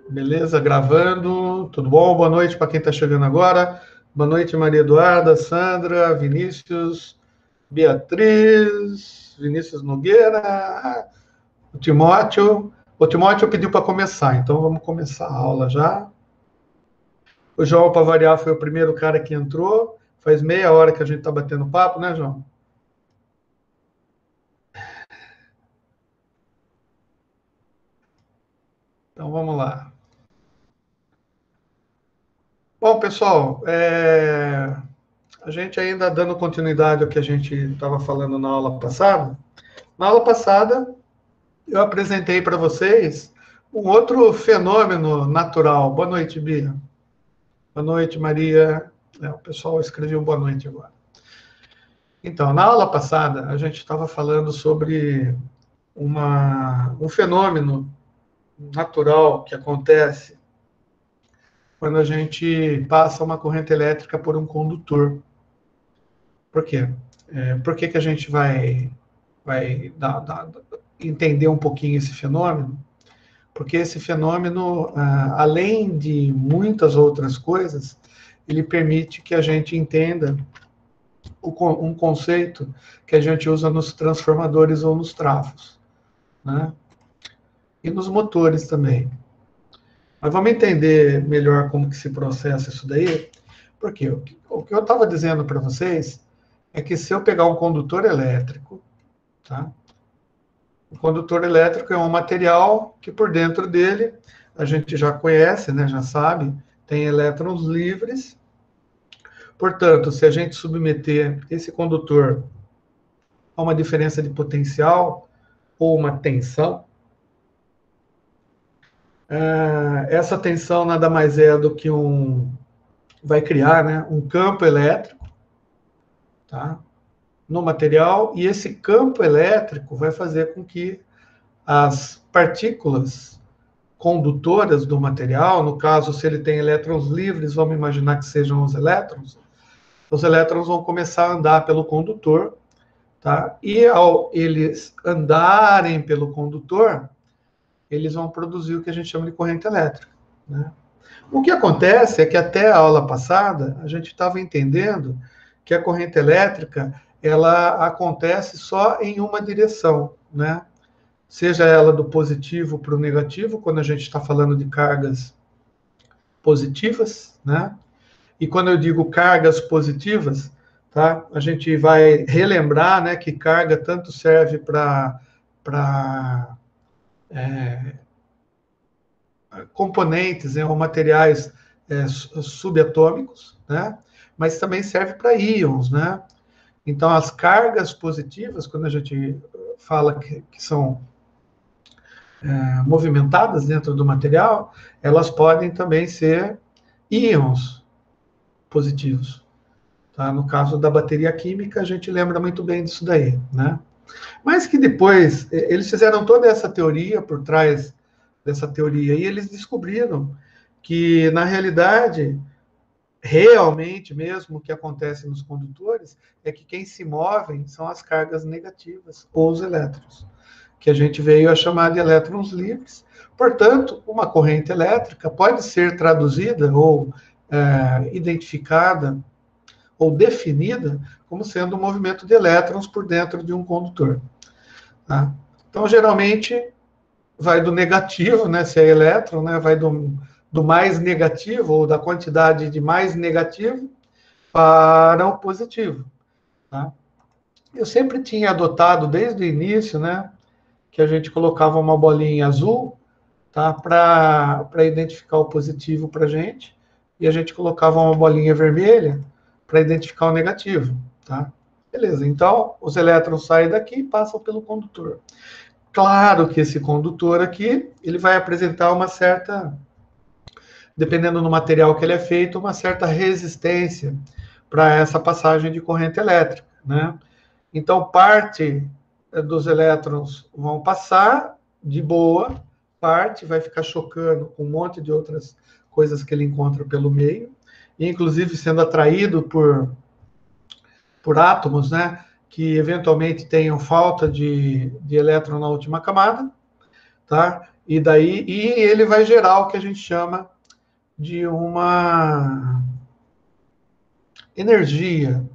Beleza, gravando. Tudo bom? Boa noite para quem está chegando agora. Boa noite, Maria Eduarda, Sandra, Vinícius, Beatriz, Vinícius Nogueira, o Timóteo. O Timóteo pediu para começar, então vamos começar a aula já. O João, para variar, foi o primeiro cara que entrou. Faz meia hora que a gente está batendo papo, né, João? Então vamos lá. Bom, pessoal, a gente ainda dando continuidade ao que a gente estava falando na aula passada. Na aula passada, eu apresentei para vocês um outro fenômeno natural. Boa noite, Bia. Boa noite, Maria. O pessoal escreveu boa noite agora. Então, na aula passada, a gente estava falando sobre um fenômeno natural que acontece quando a gente passa uma corrente elétrica por um condutor. Por quê? Por que a gente vai entender um pouquinho esse fenômeno? Porque esse fenômeno, além de muitas outras coisas, ele permite que a gente entenda um conceito que a gente usa nos transformadores ou nos trafos, né? E nos motores também. Mas vamos entender melhor como que se processa isso daí, porque o que eu estava dizendo para vocês é que se eu pegar um condutor elétrico, tá? O condutor elétrico é um material que por dentro dele a gente já conhece, né, já sabe, tem elétrons livres. Portanto, se a gente submeter esse condutor a uma diferença de potencial ou uma tensão, essa tensão nada mais é do que vai criar, né, um campo elétrico, tá, no material, e esse campo elétrico vai fazer com que as partículas condutoras do material, no caso, se ele tem elétrons livres, vamos imaginar que sejam os elétrons vão começar a andar pelo condutor, tá? E ao eles andarem pelo condutor, eles vão produzir o que a gente chama de corrente elétrica, né? O que acontece é que até a aula passada, a gente estava entendendo que a corrente elétrica, ela acontece só em uma direção, né? Seja ela do positivo para o negativo, quando a gente está falando de cargas positivas, né? E quando eu digo cargas positivas, tá? A gente vai relembrar, né, que carga tanto serve para componentes, né, ou materiais subatômicos, né? Mas também serve para íons, né? Então, as cargas positivas, quando a gente fala que são movimentadas dentro do material, elas podem também ser íons positivos. Tá? No caso da bateria química, a gente lembra muito bem disso daí, né? Mas que depois, eles fizeram toda essa teoria por trás dessa teoria, e eles descobriram que, na realidade, realmente mesmo o que acontece nos condutores é que quem se movem são as cargas negativas, ou os elétrons, que a gente veio a chamar de elétrons livres. Portanto, uma corrente elétrica pode ser traduzida ou identificada ou definida como sendo um movimento de elétrons por dentro de um condutor. Tá? Então, geralmente, vai do negativo, né, se é elétron, né, vai do mais negativo, ou da quantidade de mais negativo, para o positivo. Tá? Eu sempre tinha adotado, desde o início, né, que a gente colocava uma bolinha azul, tá, para identificar o positivo para a gente, e a gente colocava uma bolinha vermelha para identificar o negativo. Tá? Beleza, então os elétrons saem daqui e passam pelo condutor. Claro que esse condutor aqui, ele vai apresentar uma certa, dependendo do material que ele é feito, uma certa resistência para essa passagem de corrente elétrica, né? Então, parte dos elétrons vão passar de boa, parte vai ficar chocando com um monte de outras coisas que ele encontra pelo meio, inclusive sendo atraído por átomos, né, que eventualmente tenham falta de elétron na última camada, tá? e ele vai gerar o que a gente chama de uma energia,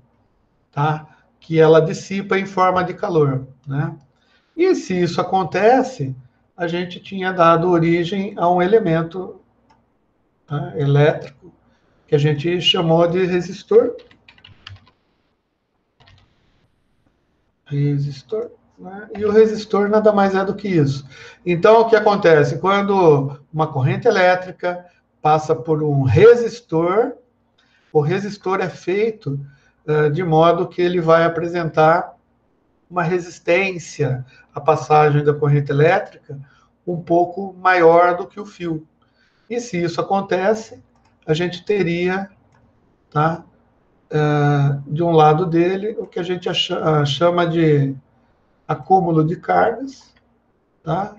tá? Que ela dissipa em forma de calor, né? E se isso acontece, a gente tinha dado origem a um elemento, tá, elétrico, que a gente chamou de resistor. Resistor, né? E o resistor nada mais é do que isso. Então, o que acontece? Quando uma corrente elétrica passa por um resistor, o resistor é feito de modo que ele vai apresentar uma resistência à passagem da corrente elétrica um pouco maior do que o fio. E se isso acontece, a gente teria, tá, de um lado dele o que a gente chama de acúmulo de cargas, tá?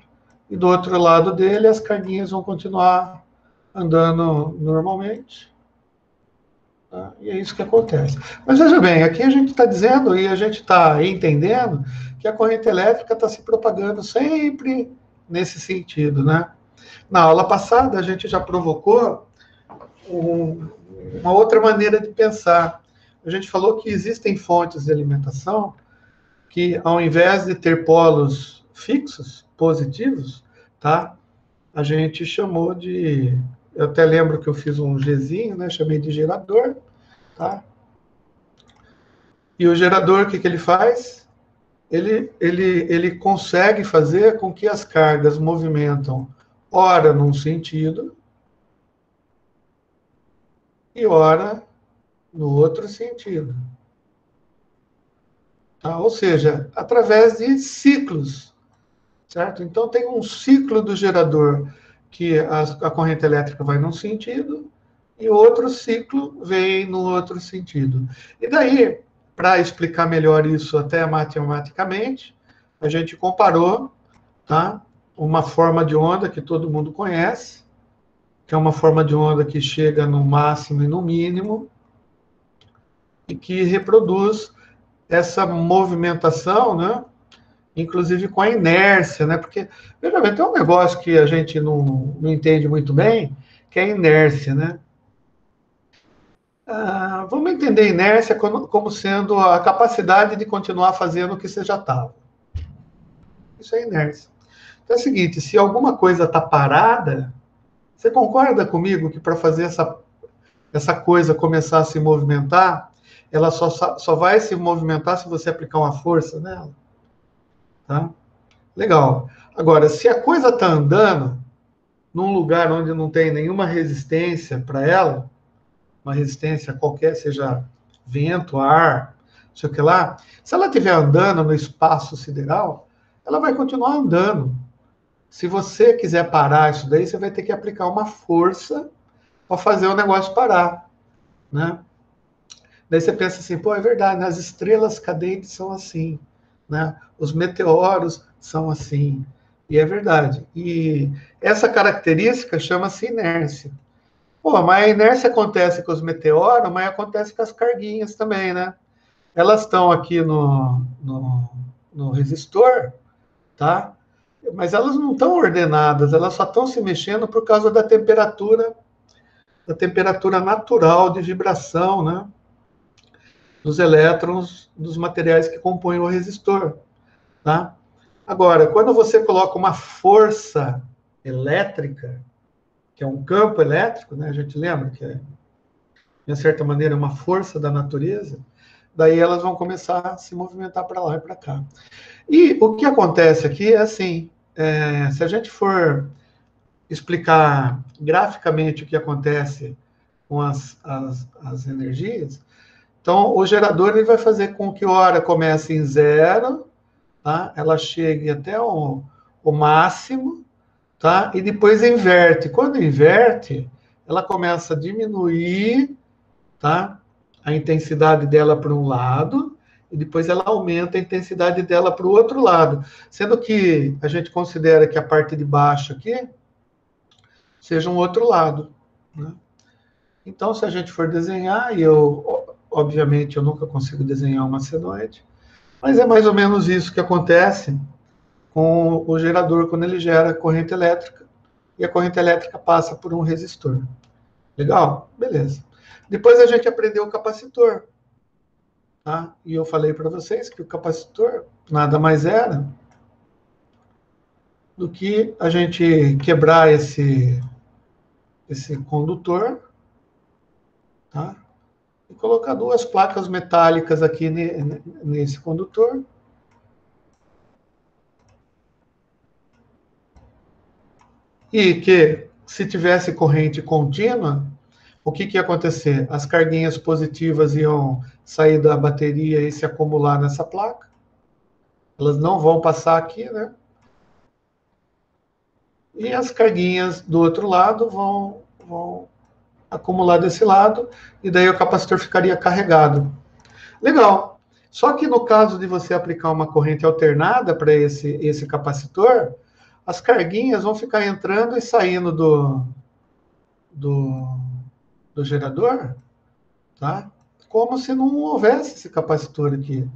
E do outro lado dele as carguinhas vão continuar andando normalmente. Tá? E é isso que acontece. Mas veja bem, aqui a gente está dizendo e a gente está entendendo que a corrente elétrica está se propagando sempre nesse sentido, né? Na aula passada a gente já provocou uma outra maneira de pensar. A gente falou que existem fontes de alimentação que, ao invés de ter polos fixos, positivos, tá? A gente chamou de... Eu até lembro que eu fiz um Gzinho, né? Chamei de gerador, tá? E o gerador, o que ele faz? Ele consegue fazer com que as cargas movimentam, ora num sentido, e ora no outro sentido. Tá? Ou seja, através de ciclos, certo? Então, tem um ciclo do gerador que a corrente elétrica vai num sentido e outro ciclo vem no outro sentido. E daí, para explicar melhor isso até matematicamente, a gente comparou, tá, uma forma de onda que todo mundo conhece, que é uma forma de onda que chega no máximo e no mínimo, e que reproduz essa movimentação, né? Inclusive com a inércia, né? Porque, veja bem, tem um negócio que a gente não entende muito bem, que é a inércia, né? Vamos entender a inércia como sendo a capacidade de continuar fazendo o que você já estava. Isso é inércia. Então é o seguinte, se alguma coisa está parada, você concorda comigo que para fazer essa coisa começar a se movimentar, ela só vai se movimentar se você aplicar uma força nela? Tá? Legal. Agora, se a coisa está andando num lugar onde não tem nenhuma resistência para ela, uma resistência qualquer, seja vento, ar, não sei o que lá, se ela estiver andando no espaço sideral, ela vai continuar andando. Se você quiser parar isso daí, você vai ter que aplicar uma força para fazer o negócio parar, né? Daí você pensa assim, pô, é verdade, né? As estrelas cadentes são assim, né? Os meteoros são assim. E é verdade. E essa característica chama-se inércia. Pô, mas a inércia acontece com os meteoros, mas acontece com as carguinhas também, né? Elas estão aqui no resistor, tá? Mas elas não estão ordenadas, elas só estão se mexendo por causa da temperatura natural de vibração, né? Dos elétrons dos materiais que compõem o resistor, tá? Agora, quando você coloca uma força elétrica, que é um campo elétrico, né? A gente lembra que é, de certa maneira, uma força da natureza, daí elas vão começar a se movimentar para lá e para cá. E o que acontece aqui é assim, se a gente for explicar graficamente o que acontece com as energias, então o gerador ele vai fazer com que a hora comece em zero, tá? Ela chegue até o máximo, tá? E depois inverte. Quando inverte, ela começa a diminuir, tá? A intensidade dela para um lado, e depois ela aumenta a intensidade dela para o outro lado. Sendo que a gente considera que a parte de baixo aqui seja um outro lado, né? Então, se a gente for desenhar, e obviamente, eu nunca consigo desenhar uma senoide, mas é mais ou menos isso que acontece com o gerador quando ele gera corrente elétrica, e a corrente elétrica passa por um resistor. Legal? Beleza. Depois a gente aprendeu o capacitor. Tá? E eu falei para vocês que o capacitor nada mais era do que a gente quebrar esse condutor, tá? E colocar duas placas metálicas aqui nesse condutor. E que, se tivesse corrente contínua, o que ia acontecer? As carguinhas positivas iam sair da bateria e se acumular nessa placa. Elas não vão passar aqui, né? E as carguinhas do outro lado vão acumular desse lado, e daí o capacitor ficaria carregado. Legal. Só que no caso de você aplicar uma corrente alternada para esse capacitor, as carguinhas vão ficar entrando e saindo do gerador, tá? Como se não houvesse esse capacitor aqui.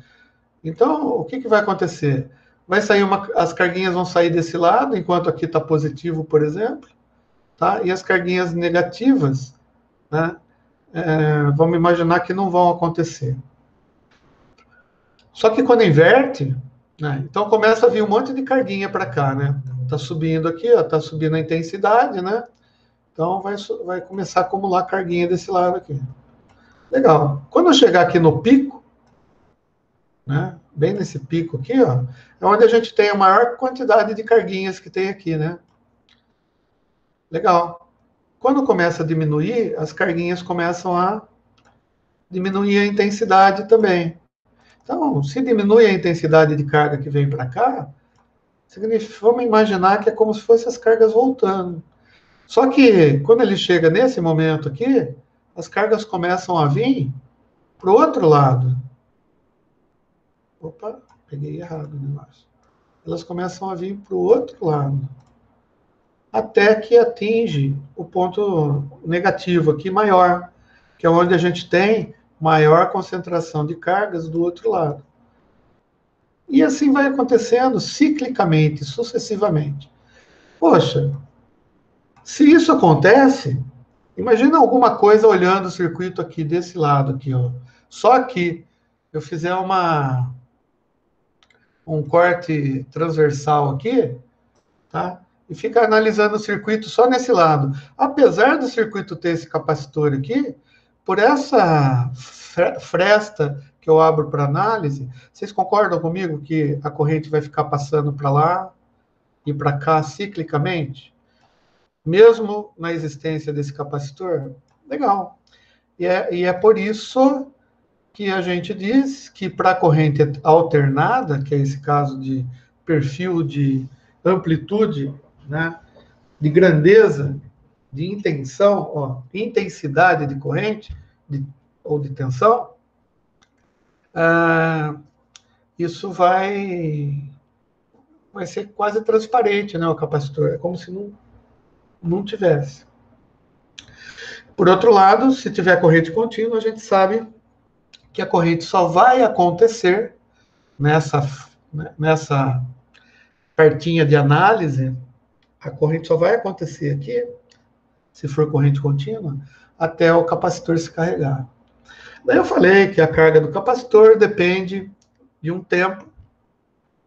Então, o que vai acontecer? Vai sair as carguinhas vão sair desse lado, enquanto aqui está positivo, por exemplo, tá? E as carguinhas negativas, né? Vamos imaginar que não vão acontecer. Só que quando inverte, né? Então começa a vir um monte de carguinha para cá, né? Tá subindo aqui, ó, tá subindo a intensidade, né? Então vai começar a acumular carguinha desse lado aqui. Legal. Quando eu chegar aqui no pico, né? Bem nesse pico aqui, ó, é onde a gente tem a maior quantidade de carguinhas que tem aqui, né? Legal. Quando começa a diminuir, as carguinhas começam a diminuir a intensidade também. Então, se diminui a intensidade de carga que vem para cá, vamos imaginar que é como se fossem as cargas voltando. Só que, quando ele chega nesse momento aqui, as cargas começam a vir para o outro lado. Opa, peguei errado o negócio. Elas começam a vir para o outro lado. Até que atinge o ponto negativo aqui maior, que é onde a gente tem maior concentração de cargas do outro lado. E assim vai acontecendo ciclicamente, sucessivamente. Poxa, se isso acontece, imagina alguma coisa olhando o circuito aqui desse lado aqui, ó. Só que eu fizer um corte transversal aqui, tá? E fica analisando o circuito só nesse lado. Apesar do circuito ter esse capacitor aqui, por essa fresta que eu abro para análise, vocês concordam comigo que a corrente vai ficar passando para lá e para cá ciclicamente? Mesmo na existência desse capacitor? Legal. E é por isso que a gente diz que para a corrente alternada, que é esse caso de perfil de amplitude, né, de grandeza, de intenção, ó, intensidade de corrente ou de tensão, isso vai ser quase transparente, né, o capacitor. É como se não tivesse. Por outro lado, se tiver corrente contínua, a gente sabe que a corrente só vai acontecer nessa cartinha de análise, a corrente só vai acontecer aqui, se for corrente contínua, até o capacitor se carregar. Daí eu falei que a carga do capacitor depende de um tempo.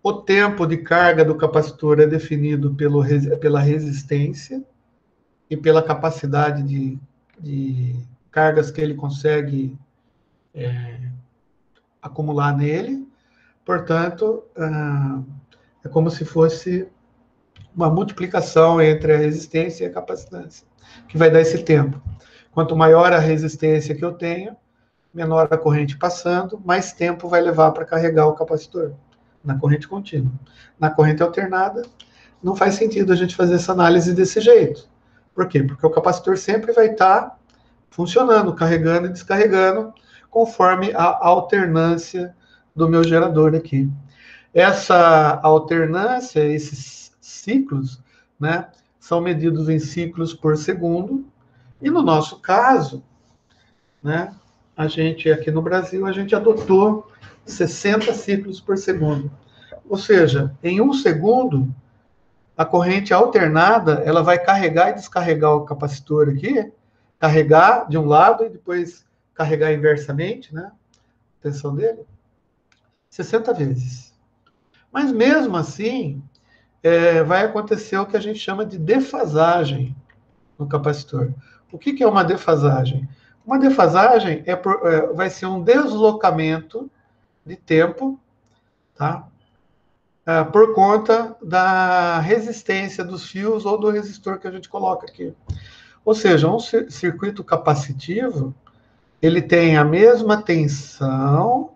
O tempo de carga do capacitor é definido pela resistência e pela capacidade de cargas que ele consegue acumular nele. Portanto, é como se fosse uma multiplicação entre a resistência e a capacitância, que vai dar esse tempo. Quanto maior a resistência que eu tenho, menor a corrente passando, mais tempo vai levar para carregar o capacitor, na corrente contínua. Na corrente alternada, não faz sentido a gente fazer essa análise desse jeito. Por quê? Porque o capacitor sempre vai estar funcionando, carregando e descarregando, conforme a alternância do meu gerador aqui. Essa alternância, esses ciclos, né, são medidos em ciclos por segundo, e no nosso caso, né, a gente aqui no Brasil, a gente adotou 60 ciclos por segundo. Ou seja, em 1 segundo, a corrente alternada, ela vai carregar e descarregar o capacitor aqui, carregar de um lado e depois carregar inversamente, né? A tensão dele, 60 vezes. Mas mesmo assim, vai acontecer o que a gente chama de defasagem no capacitor. O que é uma defasagem? Uma defasagem vai ser um deslocamento de tempo, tá? Por conta da resistência dos fios ou do resistor que a gente coloca aqui. Ou seja, um circuito capacitivo, ele tem a mesma tensão,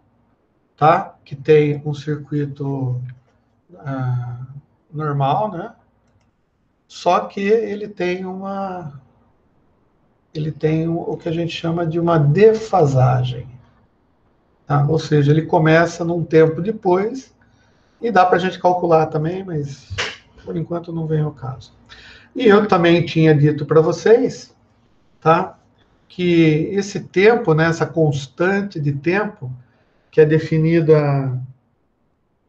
tá? Que tem um circuito normal, né? Só que ele tem o que a gente chama de uma defasagem, tá? Ou seja, ele começa num tempo depois, e dá para a gente calcular também, mas por enquanto não vem ao caso. E eu também tinha dito para vocês, tá? Que esse tempo, né, essa constante de tempo, que é definida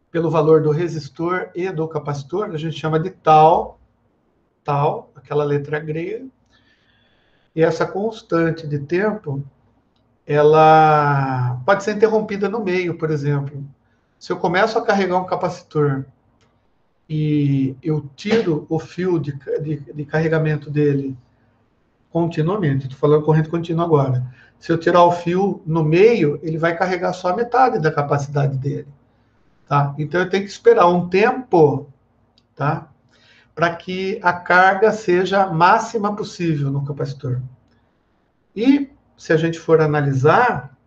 pelo valor do resistor e do capacitor, a gente chama de tal, aquela letra grega. E essa constante de tempo, ela pode ser interrompida no meio, por exemplo. Se eu começo a carregar um capacitor e eu tiro o fio de carregamento dele continuamente, estou falando corrente contínua agora. Se eu tirar o fio no meio, ele vai carregar só a metade da capacidade dele. Tá? Então eu tenho que esperar um tempo, tá? Para que a carga seja máxima possível no capacitor. E se a gente for analisar,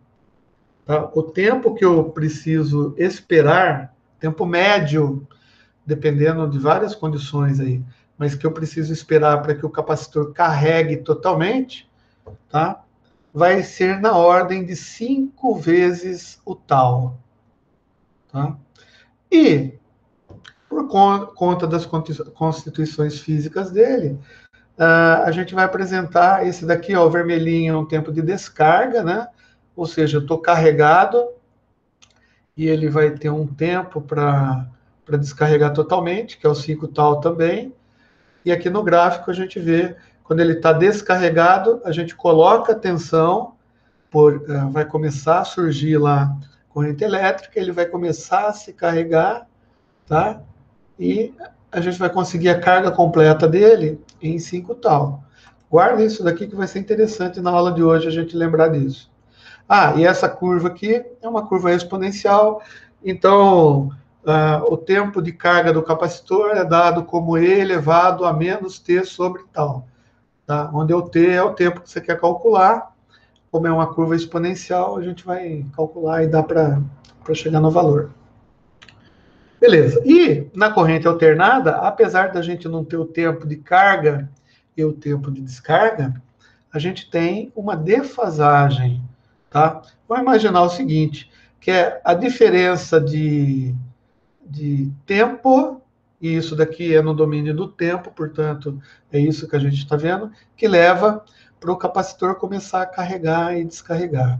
tá? O tempo que eu preciso esperar, tempo médio, dependendo de várias condições aí, mas que eu preciso esperar para que o capacitor carregue totalmente, tá? Vai ser na ordem de 5 vezes o tal. Tá? E, por conta das constituições físicas dele, a gente vai apresentar esse daqui, ó, o vermelhinho é um tempo de descarga, né? Ou seja, eu estou carregado e ele vai ter um tempo para descarregar totalmente, que é o 5 tal também. E aqui no gráfico a gente vê, quando ele está descarregado, a gente coloca a tensão, vai começar a surgir lá corrente elétrica, ele vai começar a se carregar, tá? E a gente vai conseguir a carga completa dele em 5 tal. Guarda isso daqui que vai ser interessante na aula de hoje a gente lembrar disso. E essa curva aqui é uma curva exponencial, então o tempo de carga do capacitor é dado como E elevado a menos T sobre tal. Tá? Onde o T é o tempo que você quer calcular, como é uma curva exponencial, a gente vai calcular e dá para chegar no valor. Beleza. E na corrente alternada, apesar da gente não ter o tempo de carga e o tempo de descarga, a gente tem uma defasagem, tá? Vamos imaginar o seguinte, que é a diferença de tempo, e isso daqui é no domínio do tempo, portanto, é isso que a gente está vendo, que leva para o capacitor começar a carregar e descarregar.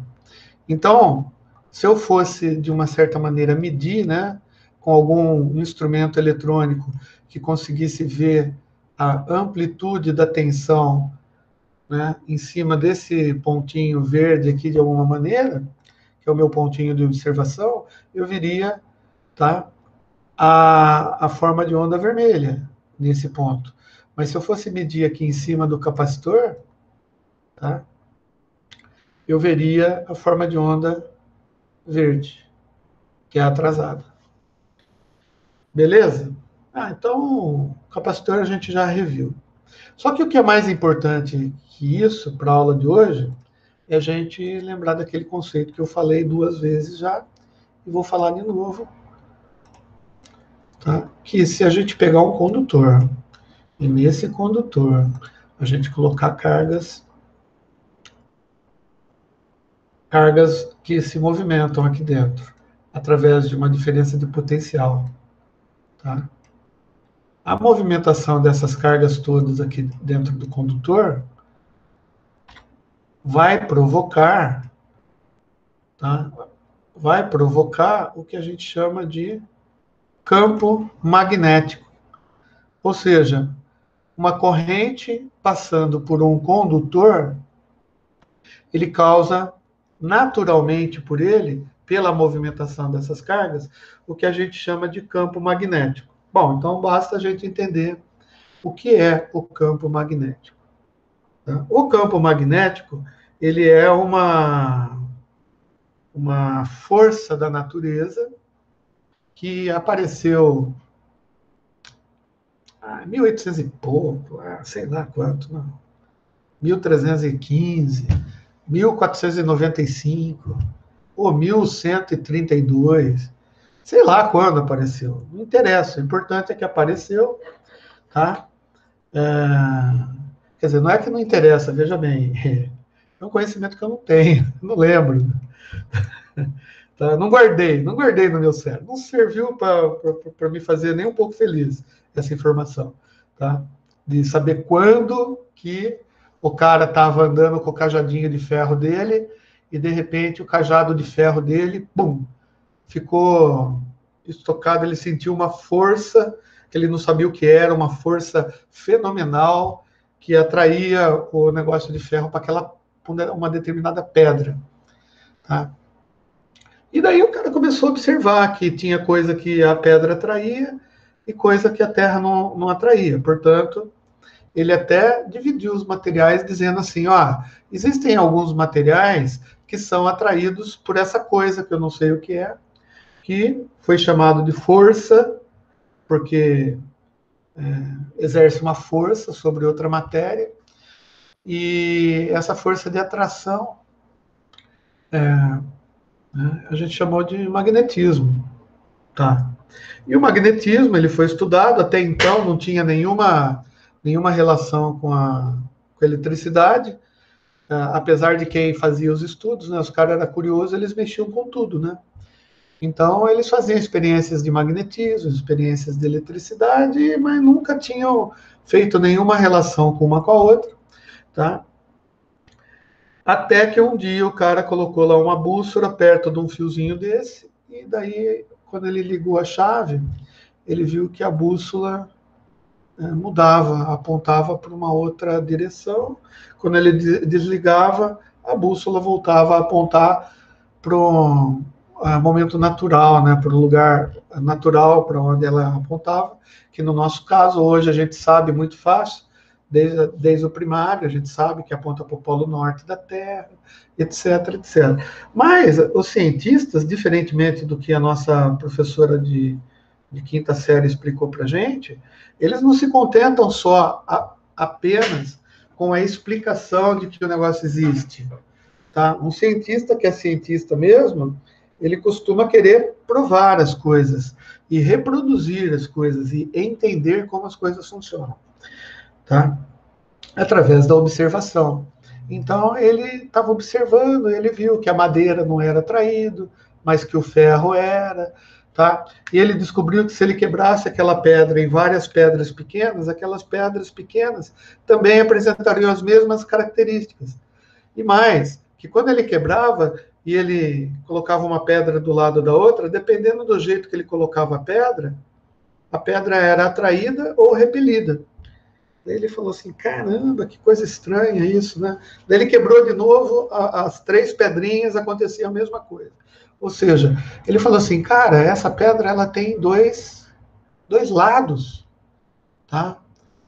Então, se eu fosse, de uma certa maneira, medir, né, com algum instrumento eletrônico que conseguisse ver a amplitude da tensão, né, em cima desse pontinho verde aqui, de alguma maneira, que é o meu pontinho de observação, eu veria, tá, a forma de onda vermelha nesse ponto. Mas se eu fosse medir aqui em cima do capacitor, tá, eu veria a forma de onda verde, que é atrasada. Beleza? Então, o capacitor a gente já reviu. Só que o que é mais importante que isso para a aula de hoje é a gente lembrar daquele conceito que eu falei 2 vezes já, e vou falar de novo, tá? Que se a gente pegar um condutor, e nesse condutor a gente colocar cargas que se movimentam aqui dentro, através de uma diferença de potencial, tá? A movimentação dessas cargas todas aqui dentro do condutor vai provocar, tá? Vai provocar o que a gente chama de campo magnético. Ou seja, uma corrente passando por um condutor, ele causa naturalmente por ele, pela movimentação dessas cargas, o que a gente chama de campo magnético. Bom, então basta a gente entender o que é o campo magnético. Tá? O campo magnético, ele é uma força da natureza que apareceu em 1800 e pouco, sei lá quanto, não. 1315, 1495, ou 1132, sei lá quando apareceu, não interessa, o importante é que apareceu, tá? Quer dizer, não é que não interessa, veja bem, é um conhecimento que eu não tenho, não lembro. Tá? Não guardei no meu cérebro, não serviu para me fazer nem um pouco feliz essa informação, tá? De saber quando que o cara estava andando com o cajadinho de ferro dele e de repente o cajado de ferro dele, bum, ficou estocado, ele sentiu uma força que ele não sabia o que era, uma força fenomenal que atraía o negócio de ferro para uma determinada pedra, tá? E daí o cara começou a observar que tinha coisa que a pedra atraía e coisa que a terra não atraía. Portanto, ele até dividiu os materiais dizendo assim, ó, existem alguns materiais que são atraídos por essa coisa que eu não sei o que foi chamado de força, porque exerce uma força sobre outra matéria, e essa força de atração a gente chamou de magnetismo. Tá. E o magnetismo, ele foi estudado, até então não tinha nenhuma relação com a eletricidade, apesar de quem fazia os estudos, né, os caras eram curiosos, eles mexiam com tudo, né? Então, eles faziam experiências de magnetismo, experiências de eletricidade, mas nunca tinham feito nenhuma relação com uma com a outra, tá? Até que um dia o cara colocou lá uma bússola perto de um fiozinho desse, e daí, quando ele ligou a chave, ele viu que a bússola mudava, apontava para uma outra direção. Quando ele desligava, a bússola voltava a apontar para um momento natural, né, para o lugar natural para onde ela apontava, que no nosso caso, hoje a gente sabe muito fácil, desde o primário, a gente sabe que aponta para o polo norte da Terra, etc, etc. Mas os cientistas, diferentemente do que a nossa professora de quinta série explicou para a gente, eles não se contentam só apenas com a explicação de que o negócio existe. Tá? Um cientista que é cientista mesmo, ele costuma querer provar as coisas e reproduzir as coisas e entender como as coisas funcionam, tá? Através da observação. Então, ele estava observando, ele viu que a madeira não era atraído, mas que o ferro era, tá? E ele descobriu que se ele quebrasse aquela pedra em várias pedras pequenas, aquelas pedras pequenas também apresentariam as mesmas características. E mais, que quando ele quebrava e ele colocava uma pedra do lado da outra, dependendo do jeito que ele colocava a pedra era atraída ou repelida. Daí ele falou assim, caramba, que coisa estranha isso, né? Daí ele quebrou de novo, as três pedrinhas, acontecia a mesma coisa. Ou seja, ele falou assim, cara, essa pedra ela tem dois lados, tá?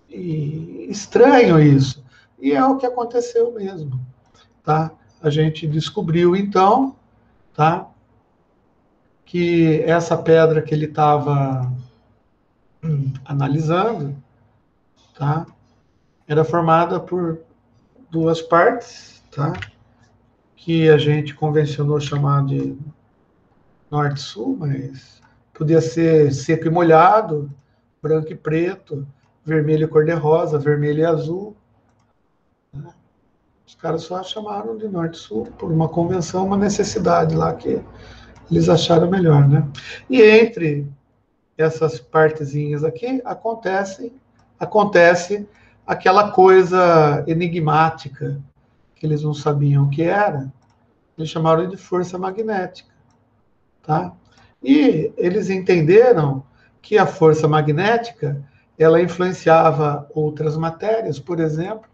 E estranho isso. E é o que aconteceu mesmo, tá? A gente descobriu, então, tá? Que essa pedra que ele estava analisando, tá? Era formada por duas partes, tá? Que a gente convencionou chamar de norte-sul, mas podia ser seco e molhado, branco e preto, vermelho e cor-de-rosa, vermelho e azul. Né? Os caras só chamaram de norte-sul por uma convenção, uma necessidade lá que eles acharam melhor, né? E entre essas partezinhas aqui acontece aquela coisa enigmática que eles não sabiam o que era, eles chamaram de força magnética, tá? E eles entenderam que a força magnética, ela influenciava outras matérias, por exemplo,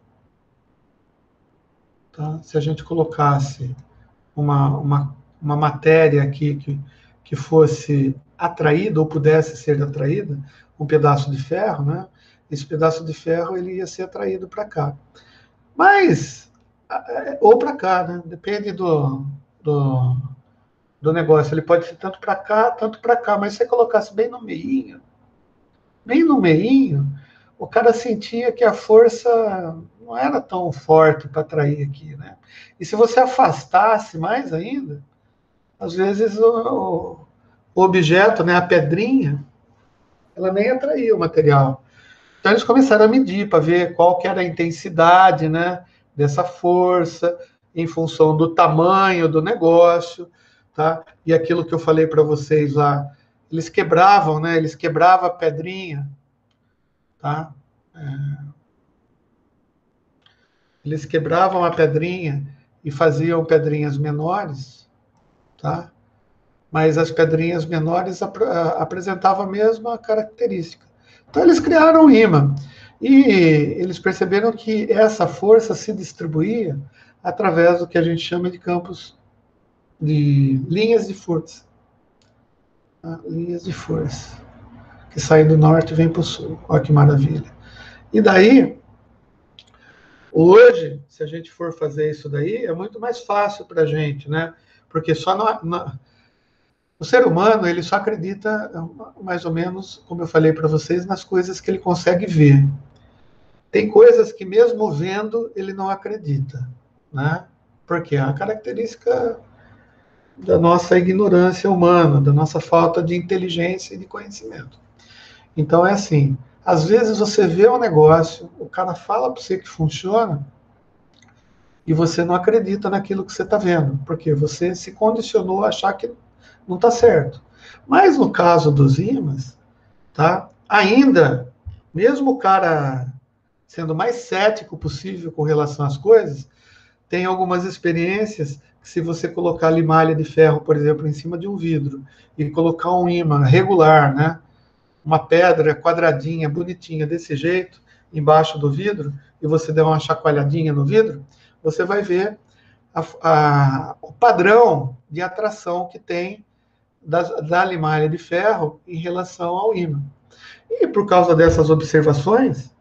tá? Se a gente colocasse uma matéria aqui que fosse atraída ou pudesse ser atraída, um pedaço de ferro, né? Esse pedaço de ferro ele ia ser atraído para cá. Mas, ou para cá, né? Depende do, do negócio. Ele pode ser tanto para cá, tanto para cá. Mas se você colocasse bem no meinho, o cara sentia que a força não era tão forte para atrair aqui, né? E se você afastasse mais ainda, às vezes o objeto, né, a pedrinha, ela nem atraía o material. Então eles começaram a medir para ver qual que era a intensidade, né, dessa força em função do tamanho do negócio, tá? E aquilo que eu falei para vocês lá, eles quebravam, né? Eles quebravam a pedrinha, tá? Eles quebravam a pedrinha e faziam pedrinhas menores, tá? Mas as pedrinhas menores apresentavam a mesma característica. Então eles criaram o ímã e eles perceberam que essa força se distribuía através do que a gente chama de campos de linhas de força. Tá? Linhas de força que saem do norte e vêm para o sul. Olha que maravilha. E daí, hoje, se a gente for fazer isso daí, é muito mais fácil para a gente, né? Porque só o ser humano, ele só acredita, mais ou menos, como eu falei para vocês, nas coisas que ele consegue ver. Tem coisas que, mesmo vendo, ele não acredita, né? Porque é a característica da nossa ignorância humana, da nossa falta de inteligência e de conhecimento. Então, é assim, às vezes você vê um negócio, o cara fala para você que funciona, e você não acredita naquilo que você está vendo, porque você se condicionou a achar que não está certo. Mas no caso dos ímãs, tá? Ainda, mesmo o cara sendo o mais cético possível com relação às coisas, tem algumas experiências que se você colocar limalha de ferro, por exemplo, em cima de um vidro e colocar um ímã regular, né? Uma pedra quadradinha, bonitinha, desse jeito, embaixo do vidro, e você der uma chacoalhadinha no vidro, você vai ver o padrão de atração que tem da limalha de ferro em relação ao ímã. E por causa dessas observações,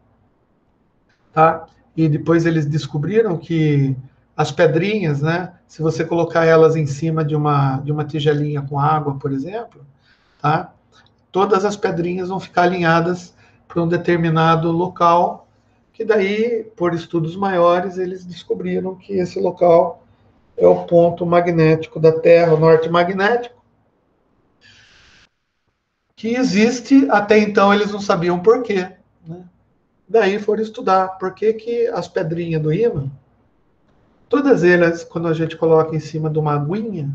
tá? E depois eles descobriram que as pedrinhas, né? Se você colocar elas em cima de uma tigelinha com água, por exemplo, tá? Todas as pedrinhas vão ficar alinhadas para um determinado local, que daí, por estudos maiores, eles descobriram que esse local é o ponto magnético da Terra, o norte magnético, que existe, até então eles não sabiam por quê, né? Daí foram estudar por que que as pedrinhas do ímã, todas elas, quando a gente coloca em cima de uma aguinha,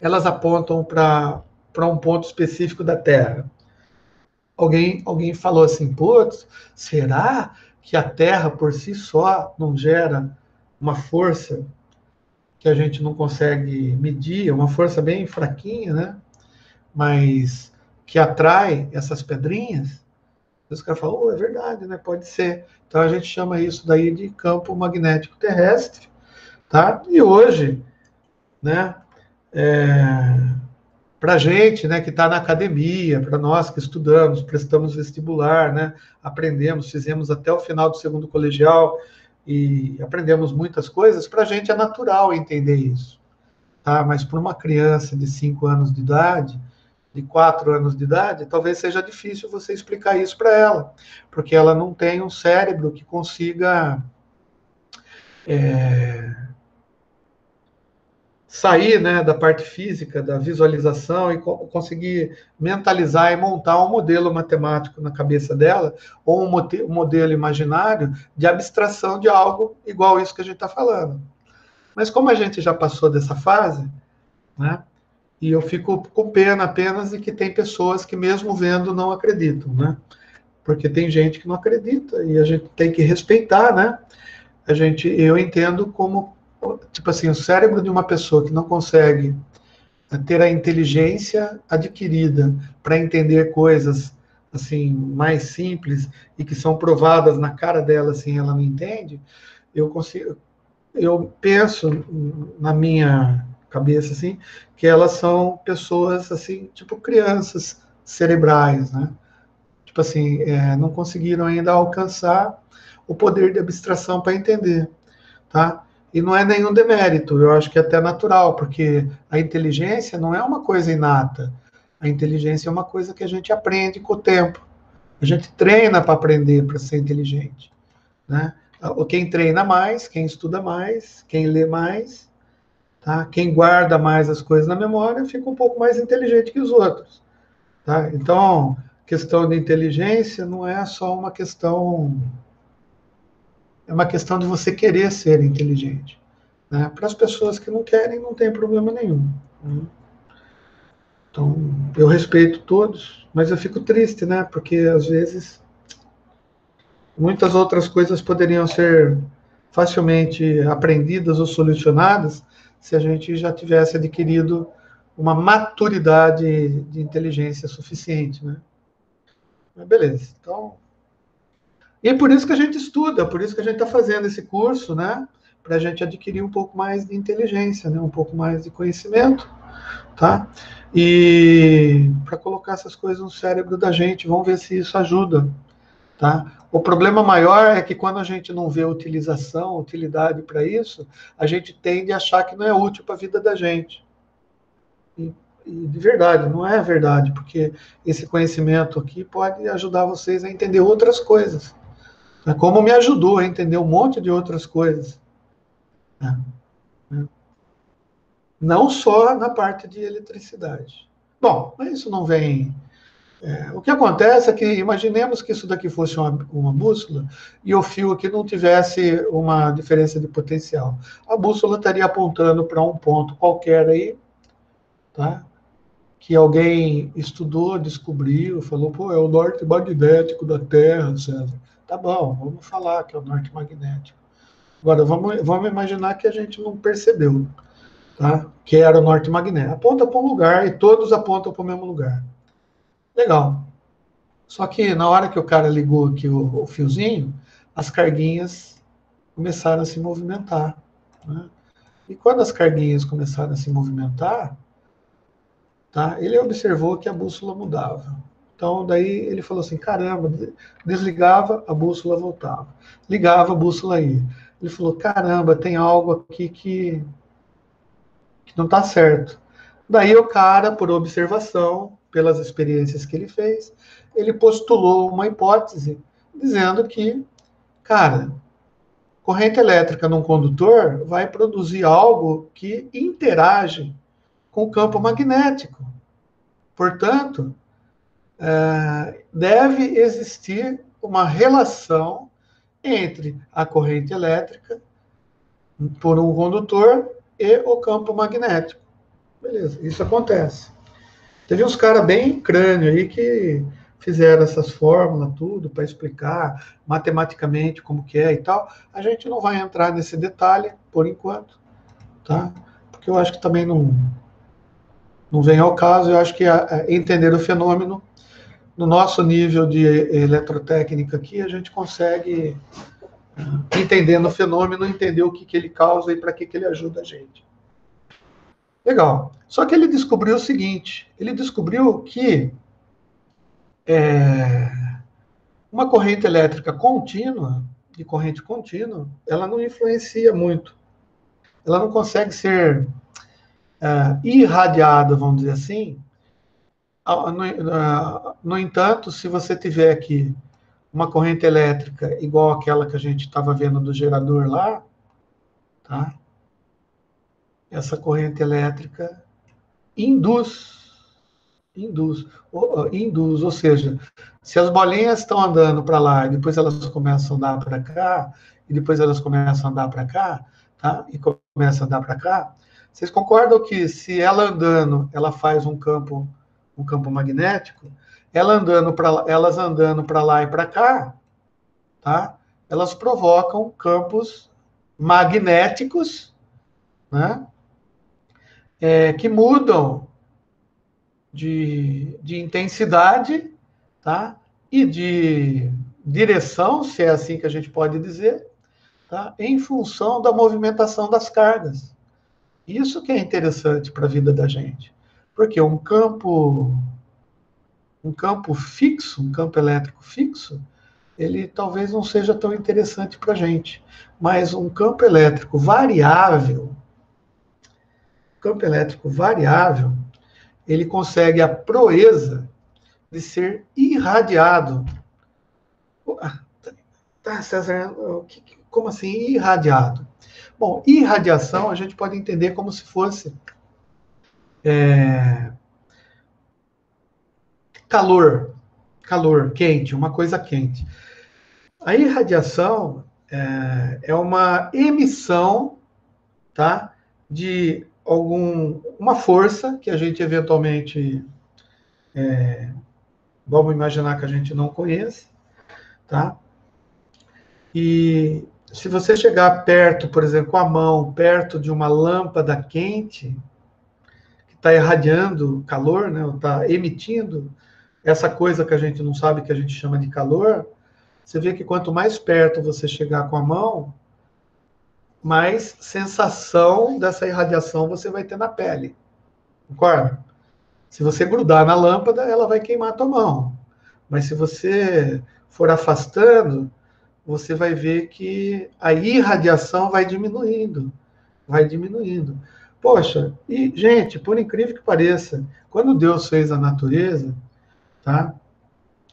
elas apontam para um ponto específico da Terra. Alguém falou assim, putz, será que a Terra por si só não gera uma força que a gente não consegue medir, uma força bem fraquinha, né? Mas que atrai essas pedrinhas? Os caras falam, oh, é verdade, né? Pode ser. Então a gente chama isso daí de campo magnético terrestre, tá? E hoje, né? Para a gente, né, que está na academia, para nós que estudamos, prestamos vestibular, né, aprendemos, fizemos até o final do segundo colegial e aprendemos muitas coisas, para a gente é natural entender isso, tá? Mas para uma criança de 5 anos de idade, de 4 anos de idade, talvez seja difícil você explicar isso para ela, porque ela não tem um cérebro que consiga sair, né, da parte física, da visualização e conseguir mentalizar e montar um modelo matemático na cabeça dela, ou um modelo imaginário de abstração de algo igual isso que a gente está falando. Mas como a gente já passou dessa fase, né, e eu fico com pena apenas de que tem pessoas que mesmo vendo não acreditam, né, porque tem gente que não acredita e a gente tem que respeitar, né, eu entendo como, tipo assim, o cérebro de uma pessoa que não consegue ter a inteligência adquirida para entender coisas assim mais simples e que são provadas na cara dela, assim, ela não entende, eu penso na minha cabeça assim que elas são pessoas assim, tipo crianças cerebrais, né? Tipo assim, não conseguiram ainda alcançar o poder de abstração para entender, tá? E não é nenhum demérito, eu acho que é até natural, porque a inteligência não é uma coisa inata. A inteligência é uma coisa que a gente aprende com o tempo. A gente treina para aprender, para ser inteligente, né? Quem treina mais, quem estuda mais, quem lê mais, tá? Quem guarda mais as coisas na memória fica um pouco mais inteligente que os outros, tá? Então, questão de inteligência não é só uma questão, é uma questão de você querer ser inteligente, né? Para as pessoas que não querem, não tem problema nenhum, né? Então, eu respeito todos, mas eu fico triste, né? Porque às vezes muitas outras coisas poderiam ser facilmente aprendidas ou solucionadas se a gente já tivesse adquirido uma maturidade de inteligência suficiente, né? Mas beleza. Então, e é por isso que a gente estuda, por isso que a gente está fazendo esse curso, né? Para a gente adquirir um pouco mais de inteligência, né? Um pouco mais de conhecimento, tá? E para colocar essas coisas no cérebro da gente, vamos ver se isso ajuda, tá? O problema maior é que quando a gente não vê utilização, utilidade para isso, a gente tende a achar que não é útil para a vida da gente. E de verdade, não é verdade, porque esse conhecimento aqui pode ajudar vocês a entender outras coisas, né? Como me ajudou a entender um monte de outras coisas, né? Não só na parte de eletricidade. Bom, mas isso não vem. O que acontece é que, imaginemos que isso daqui fosse uma bússola e o fio aqui não tivesse uma diferença de potencial. A bússola estaria apontando para um ponto qualquer aí, tá? Que alguém estudou, descobriu, falou, pô, é o norte magnético da Terra, César. Tá bom, vamos falar que é o norte magnético. Agora, vamos imaginar que a gente não percebeu, tá? Que era o norte magnético. Aponta para um lugar e todos apontam para o mesmo lugar. Legal. Só que na hora que o cara ligou aqui o fiozinho, as carguinhas começaram a se movimentar, né? E quando as carguinhas começaram a se movimentar, tá, ele observou que a bússola mudava. Então, daí ele falou assim, caramba, desligava, a bússola voltava. Ligava, a bússola ia. Ele falou, caramba, tem algo aqui que não está certo. Daí o cara, por observação, pelas experiências que ele fez, ele postulou uma hipótese dizendo que, cara, corrente elétrica num condutor vai produzir algo que interage com o campo magnético. Portanto, deve existir uma relação entre a corrente elétrica por um condutor e o campo magnético. Beleza, isso acontece. Teve uns caras bem crânio aí que fizeram essas fórmulas, tudo, para explicar matematicamente como que é e tal. A gente não vai entrar nesse detalhe, por enquanto, tá? Porque eu acho que também não vem ao caso. Eu acho que entender o fenômeno, no nosso nível de eletrotécnica aqui, a gente consegue, entendendo o fenômeno, entender o que ele causa e para que ele ajuda a gente. Legal. Só que ele descobriu o seguinte, ele descobriu que uma corrente elétrica contínua, de corrente contínua, ela não influencia muito. Ela não consegue ser irradiada, vamos dizer assim. No entanto, se você tiver aqui uma corrente elétrica igual àquela que a gente estava vendo do gerador lá, tá? Essa corrente elétrica induz, ou seja, se as bolinhas estão andando para lá e depois elas começam a andar para cá, e depois elas começam a andar para cá, tá? E começam a andar para cá, vocês concordam que se ela andando, ela faz um campo magnético, elas andando para lá e para cá, tá? Elas provocam campos magnéticos, né? que mudam de intensidade, tá? E de direção, se é assim que a gente pode dizer, tá? Em função da movimentação das cargas. Isso que é interessante para a vida da gente. Porque um campo fixo, um campo elétrico fixo, ele talvez não seja tão interessante para a gente. Mas um campo elétrico variável, ele consegue a proeza de ser irradiado. Tá, César, como assim irradiado? Bom, irradiação a gente pode entender como se fosse calor, quente, uma coisa quente. A irradiação é uma emissão, tá, de uma força que a gente eventualmente vamos imaginar que a gente não conhece, tá? E se você chegar perto, por exemplo, com a mão, perto de uma lâmpada quente, que está irradiando calor, né, está emitindo essa coisa que a gente não sabe, que a gente chama de calor, você vê que quanto mais perto você chegar com a mão, mais sensação dessa irradiação você vai ter na pele. Concorda? Se você grudar na lâmpada, ela vai queimar a tua mão. Mas se você for afastando, você vai ver que a irradiação vai diminuindo. Vai diminuindo. Poxa, e, gente, por incrível que pareça, quando Deus fez a natureza, tá?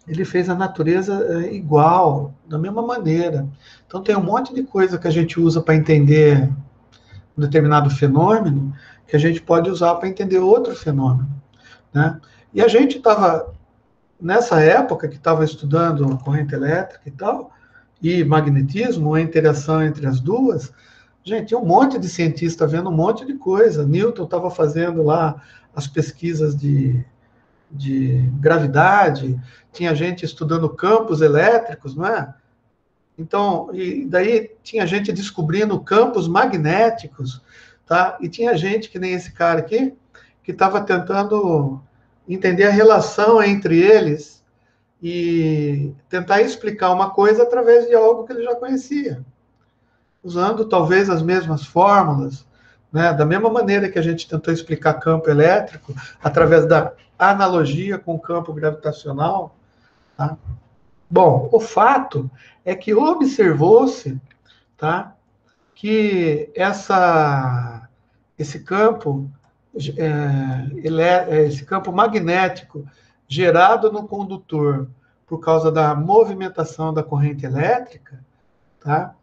Ele fez a natureza igual, da mesma maneira. Então tem um monte de coisa que a gente usa para entender um determinado fenômeno, que a gente pode usar para entender outro fenômeno, né? E a gente estava, nessa época que estava estudando corrente elétrica e tal, e magnetismo, a interação entre as duas, gente, tinha um monte de cientista vendo um monte de coisa. Newton estava fazendo lá as pesquisas de gravidade, tinha gente estudando campos elétricos, não é? Então, e daí tinha gente descobrindo campos magnéticos, tá? E tinha gente, que nem esse cara aqui, que estava tentando entender a relação entre eles e tentar explicar uma coisa através de algo que ele já conhecia, usando talvez as mesmas fórmulas, né? Da mesma maneira que a gente tentou explicar campo elétrico, através da analogia com o campo gravitacional, tá? Bom, o fato é que observou-se, tá, que esse campo, esse campo magnético gerado no condutor por causa da movimentação da corrente elétrica, tá?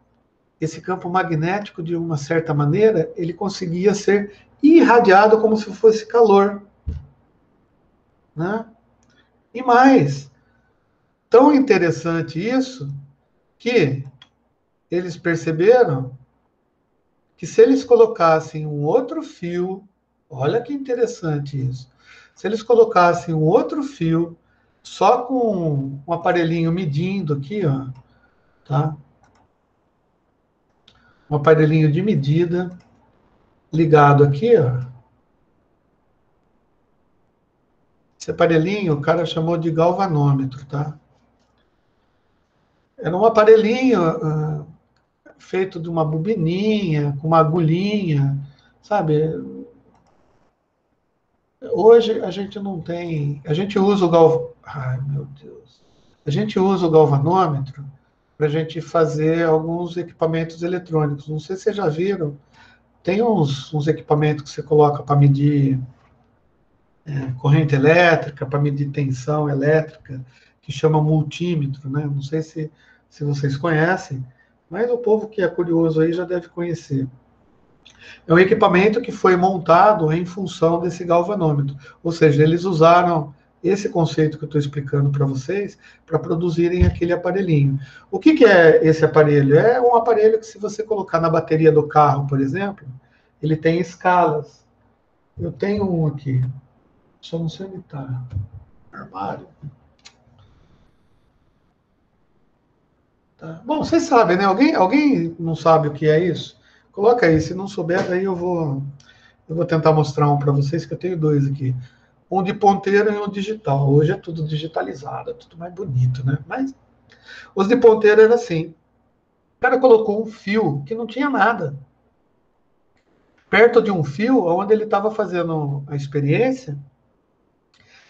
Esse campo magnético, de uma certa maneira, ele conseguia ser irradiado como se fosse calor, né? E mais, tão interessante isso, que eles perceberam que se eles colocassem um outro fio, olha que interessante isso, se eles colocassem um outro fio, só com um aparelhinho medindo aqui, ó, tá? Um aparelhinho de medida ligado aqui, ó. Esse aparelhinho o cara chamou de galvanômetro, tá? Era um aparelhinho feito de uma bobininha, com uma agulhinha, sabe? Hoje a gente não tem. A gente usa o Ai, meu Deus. A gente usa o galvanômetro para a gente fazer alguns equipamentos eletrônicos. Não sei se vocês já viram. Tem uns equipamentos que você coloca para medir corrente elétrica, para medir tensão elétrica, que chama multímetro, né? Não sei se vocês conhecem, mas o povo que é curioso aí já deve conhecer. É um equipamento que foi montado em função desse galvanômetro. Ou seja, eles usaram esse conceito que eu estou explicando para vocês para produzirem aquele aparelhinho. O que é esse aparelho? É um aparelho que, se você colocar na bateria do carro, por exemplo, ele tem escalas. Eu tenho um aqui, só não sei onde está. Armário. Tá. Bom, vocês sabem, né? Alguém não sabe o que é isso? Coloca aí, se não souber, daí Eu vou tentar mostrar um para vocês, que eu tenho dois aqui. Um de ponteiro e um digital. Hoje é tudo digitalizado, é tudo mais bonito, né? Mas os de ponteiro era assim. O cara colocou um fio que não tinha nada. Perto de um fio, onde ele estava fazendo a experiência,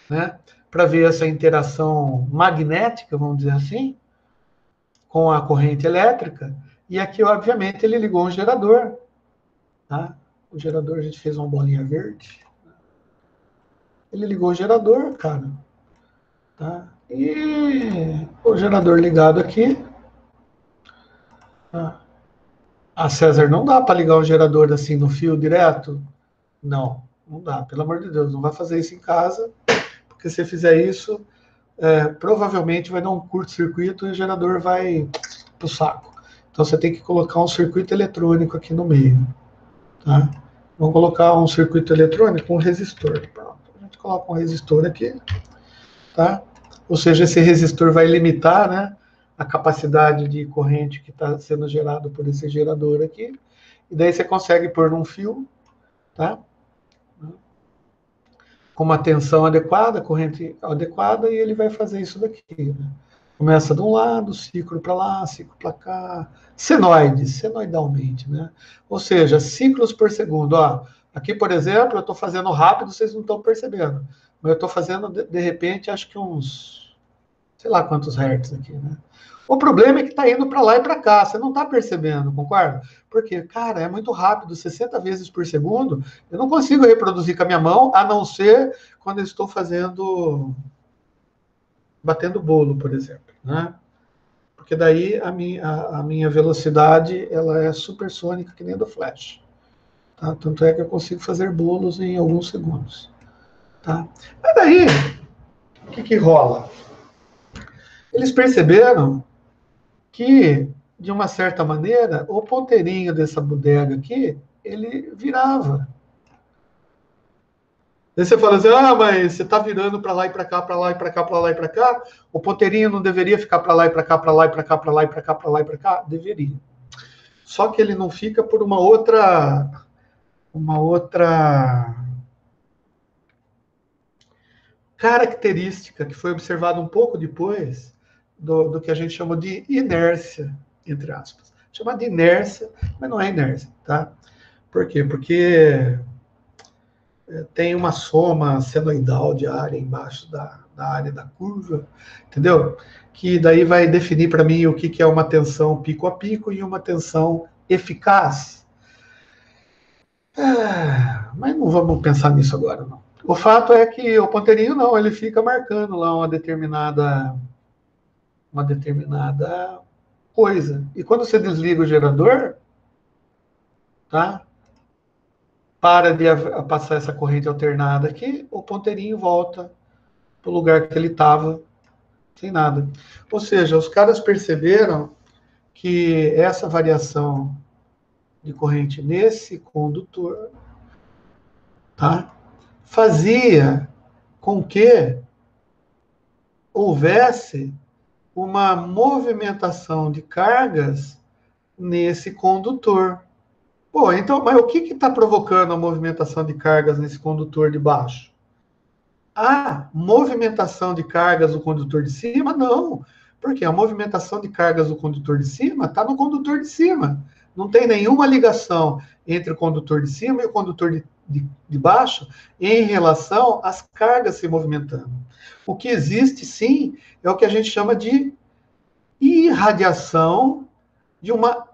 né? Para ver essa interação magnética, vamos dizer assim, com a corrente elétrica. E aqui, obviamente, ele ligou um gerador. Tá? O gerador, a gente fez uma bolinha verde. Ele ligou o gerador, cara. Tá? E o gerador ligado aqui. Tá? A César, não dá para ligar um gerador assim no fio direto? Não, não dá. Pelo amor de Deus, não vai fazer isso em casa, porque se fizer isso, provavelmente vai dar um curto-circuito e o gerador vai pro saco. Então você tem que colocar um circuito eletrônico aqui no meio. Tá? Vamos colocar um circuito eletrônico, um resistor. Pronto. A gente coloca um resistor aqui. Tá? Ou seja, esse resistor vai limitar, né, a capacidade de corrente que está sendo gerado por esse gerador aqui. E daí você consegue pôr num fio, tá? Com uma tensão adequada, corrente adequada, e ele vai fazer isso daqui. Né? Começa de um lado, ciclo para lá, ciclo para cá, senoidalmente, né? Ou seja, ciclos por segundo. Ó, aqui, por exemplo, eu estou fazendo rápido, vocês não estão percebendo, mas eu estou fazendo, de repente, acho que uns, sei lá quantos hertz aqui, né? O problema é que está indo para lá e para cá, você não está percebendo, concorda? Porque, cara, é muito rápido, 60 vezes por segundo, eu não consigo reproduzir com a minha mão, a não ser quando eu estou batendo bolo, por exemplo, né? Porque daí a minha velocidade, ela é supersônica, que nem a do Flash. Tá? Tanto é que eu consigo fazer bolos em alguns segundos. Tá? Mas daí, o que rola? Eles perceberam que, de uma certa maneira, o ponteirinho dessa bodega aqui, ele virava. Daí você fala assim, mas você está virando para lá e para cá, para lá e para cá, para lá e para cá, o ponteirinho não deveria ficar para lá e para cá, para lá e para cá, para lá e para cá, para lá e para cá? Deveria. Só que ele não fica por uma outra característica que foi observada um pouco depois do que a gente chama de inércia, entre aspas. Chama de inércia, mas não é inércia, tá? Por quê? Porque tem uma soma senoidal de área embaixo da área da curva, entendeu? Que daí vai definir para mim o que é uma tensão pico a pico e uma tensão eficaz. Mas não vamos pensar nisso agora, não. O fato é que o ponteirinho não, ele fica marcando lá uma determinada coisa. E quando você desliga o gerador, tá? Para de passar essa corrente alternada aqui, o ponteirinho volta para o lugar que ele estava, sem nada. Ou seja, os caras perceberam que essa variação de corrente nesse condutor, tá? Fazia com que houvesse uma movimentação de cargas nesse condutor. Pô, então, mas o que está provocando a movimentação de cargas nesse condutor de baixo? A movimentação de cargas do condutor de cima? Não. Porque a movimentação de cargas do condutor de cima está no condutor de cima. Não tem nenhuma ligação entre o condutor de cima e o condutor de baixo em relação às cargas se movimentando. O que existe, sim, é o que a gente chama de irradiação de uma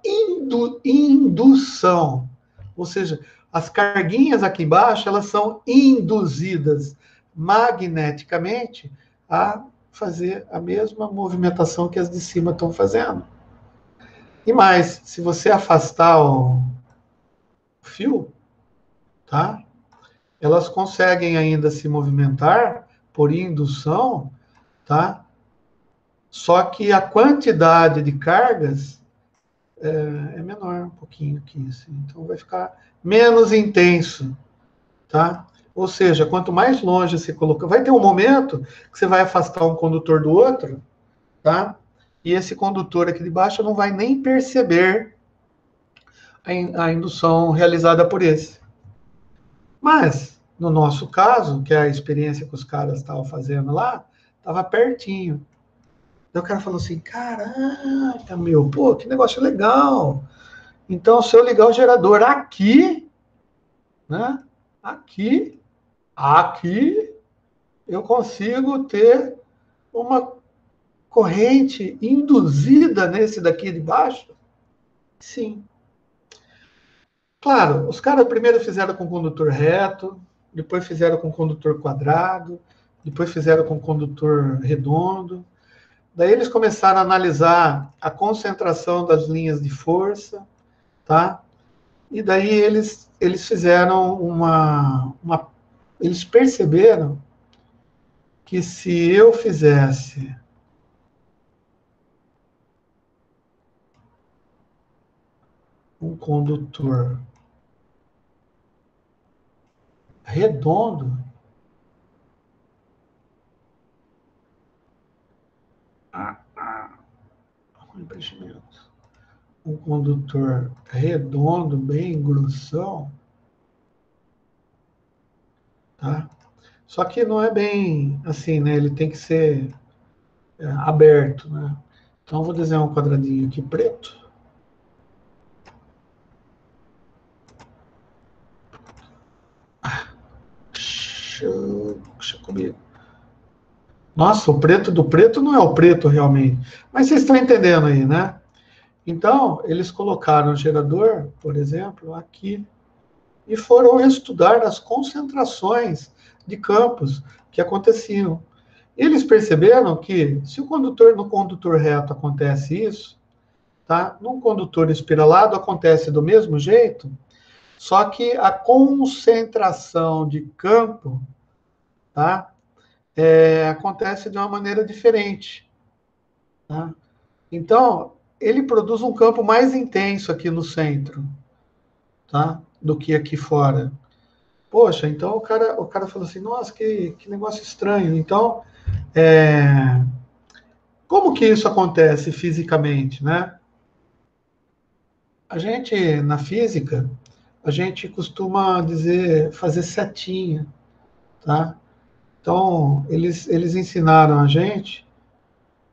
indução. Ou seja, as carguinhas aqui embaixo, elas são induzidas magneticamente a fazer a mesma movimentação que as de cima estão fazendo. E mais, se você afastar o fio, tá? Elas conseguem ainda se movimentar por indução, tá? Só que a quantidade de cargas é menor um pouquinho que isso. Então vai ficar menos intenso, tá? Ou seja, quanto mais longe você colocar, vai ter um momento que você vai afastar um condutor do outro, tá? E esse condutor aqui de baixo não vai nem perceber a indução realizada por esse. Mas, no nosso caso, que é a experiência que os caras estavam fazendo lá, estava pertinho. Daí o cara falou assim, caraca, meu, pô, que negócio legal. Então, se eu ligar o gerador aqui, né, aqui, eu consigo ter uma corrente induzida nesse daqui de baixo? Sim. Claro, os caras primeiro fizeram com condutor reto, depois fizeram com condutor quadrado, depois fizeram com condutor redondo. Daí eles começaram a analisar a concentração das linhas de força, tá? E daí eles fizeram eles perceberam que se eu fizesse um condutor redondo, um condutor redondo, bem grossão, tá? Só que não é bem assim, né? Ele tem que ser aberto, né? Então, eu vou desenhar um quadradinho aqui preto. Deixa comigo. Nossa, o preto do preto não é o preto realmente. Mas vocês estão entendendo aí, né? Então, eles colocaram o gerador, por exemplo, aqui, e foram estudar as concentrações de campos que aconteciam. Eles perceberam que, se no condutor reto acontece isso, tá? Num condutor espiralado acontece do mesmo jeito, só que a concentração de campo, tá? Acontece de uma maneira diferente, tá? Então, ele produz um campo mais intenso aqui no centro, tá? Do que aqui fora. Poxa, então o cara falou assim, nossa, que negócio estranho. Então, como que isso acontece fisicamente, né? A gente, na física, a gente costuma dizer, fazer setinha, tá? Então, eles ensinaram a gente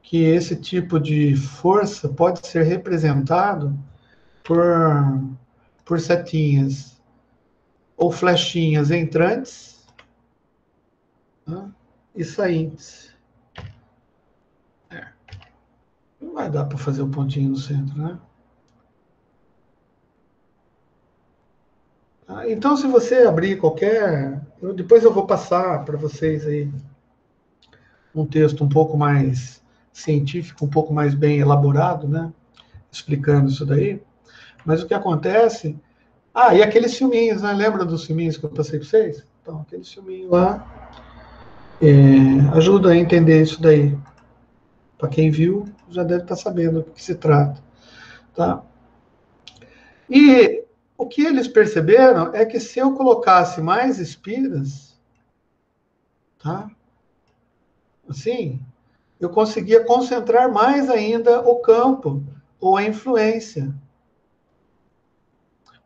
que esse tipo de força pode ser representado por, por setinhas ou flechinhas entrantes, né, e saintes. Não vai dar para fazer o pontinho no centro, né? Então, se você abrir qualquer. Depois eu vou passar para vocês aí um texto um pouco mais científico, um pouco mais bem elaborado, né? Explicando isso daí. Mas o que acontece. E aqueles filminhos, né? Lembra dos filminhos que eu passei para vocês? Então, aqueles filminhos lá ajuda a entender isso daí. Para quem viu, já deve estar sabendo do que se trata. Tá? E o que eles perceberam é que se eu colocasse mais espiras, tá? Assim, eu conseguia concentrar mais ainda o campo ou a influência.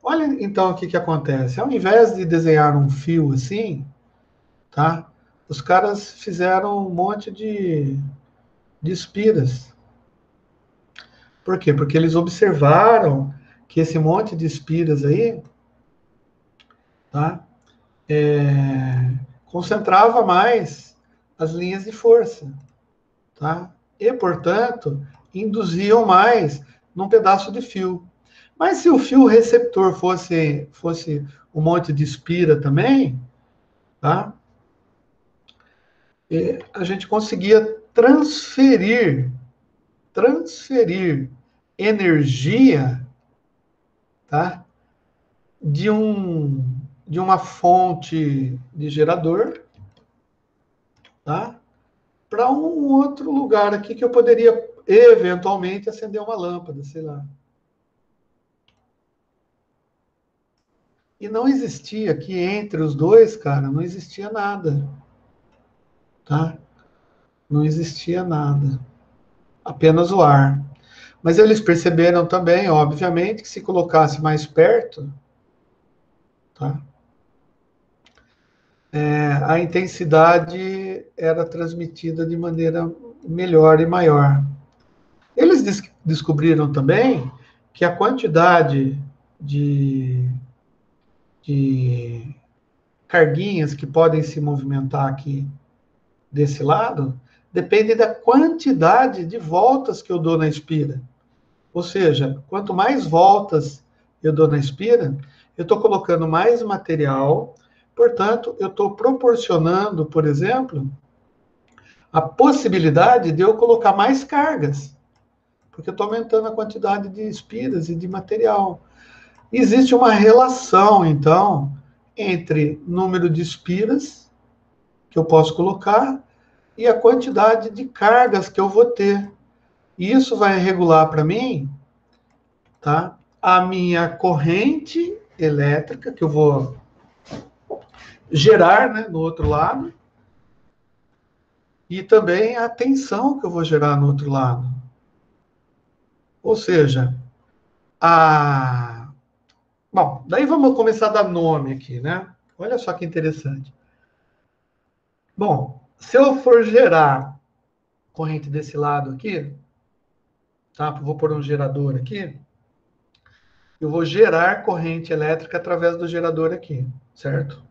Olha então o que acontece. Ao invés de desenhar um fio assim, tá? Os caras fizeram um monte de espiras. Por quê? Porque eles observaram que esse monte de espiras aí, tá? Concentrava mais as linhas de força, tá? E, portanto, induziam mais num pedaço de fio. Mas se o fio receptor fosse um monte de espira também, tá? A gente conseguia transferir energia, tá? De uma fonte de gerador, tá? Para um outro lugar aqui que eu poderia eventualmente acender uma lâmpada, sei lá. E não existia aqui entre os dois, cara, não existia nada, tá? Não existia nada, apenas o ar. Mas eles perceberam também, obviamente, que se colocasse mais perto, tá? a intensidade era transmitida de maneira melhor e maior. Eles descobriram também que a quantidade de carguinhas que podem se movimentar aqui desse lado depende da quantidade de voltas que eu dou na espira. Ou seja, quanto mais voltas eu dou na espira, eu estou colocando mais material, portanto, eu estou proporcionando, por exemplo, a possibilidade de eu colocar mais cargas, porque eu estou aumentando a quantidade de espiras e de material. Existe uma relação, então, entre número de espiras que eu posso colocar e a quantidade de cargas que eu vou ter. E isso vai regular para mim, tá, a minha corrente elétrica, que eu vou gerar, né, no outro lado, e também a tensão que eu vou gerar no outro lado. Ou seja, a... Bom, daí vamos começar a dar nome aqui, né? Olha só que interessante. Bom, se eu for gerar corrente desse lado aqui, tá? Vou pôr um gerador aqui. Eu vou gerar corrente elétrica através do gerador aqui, certo?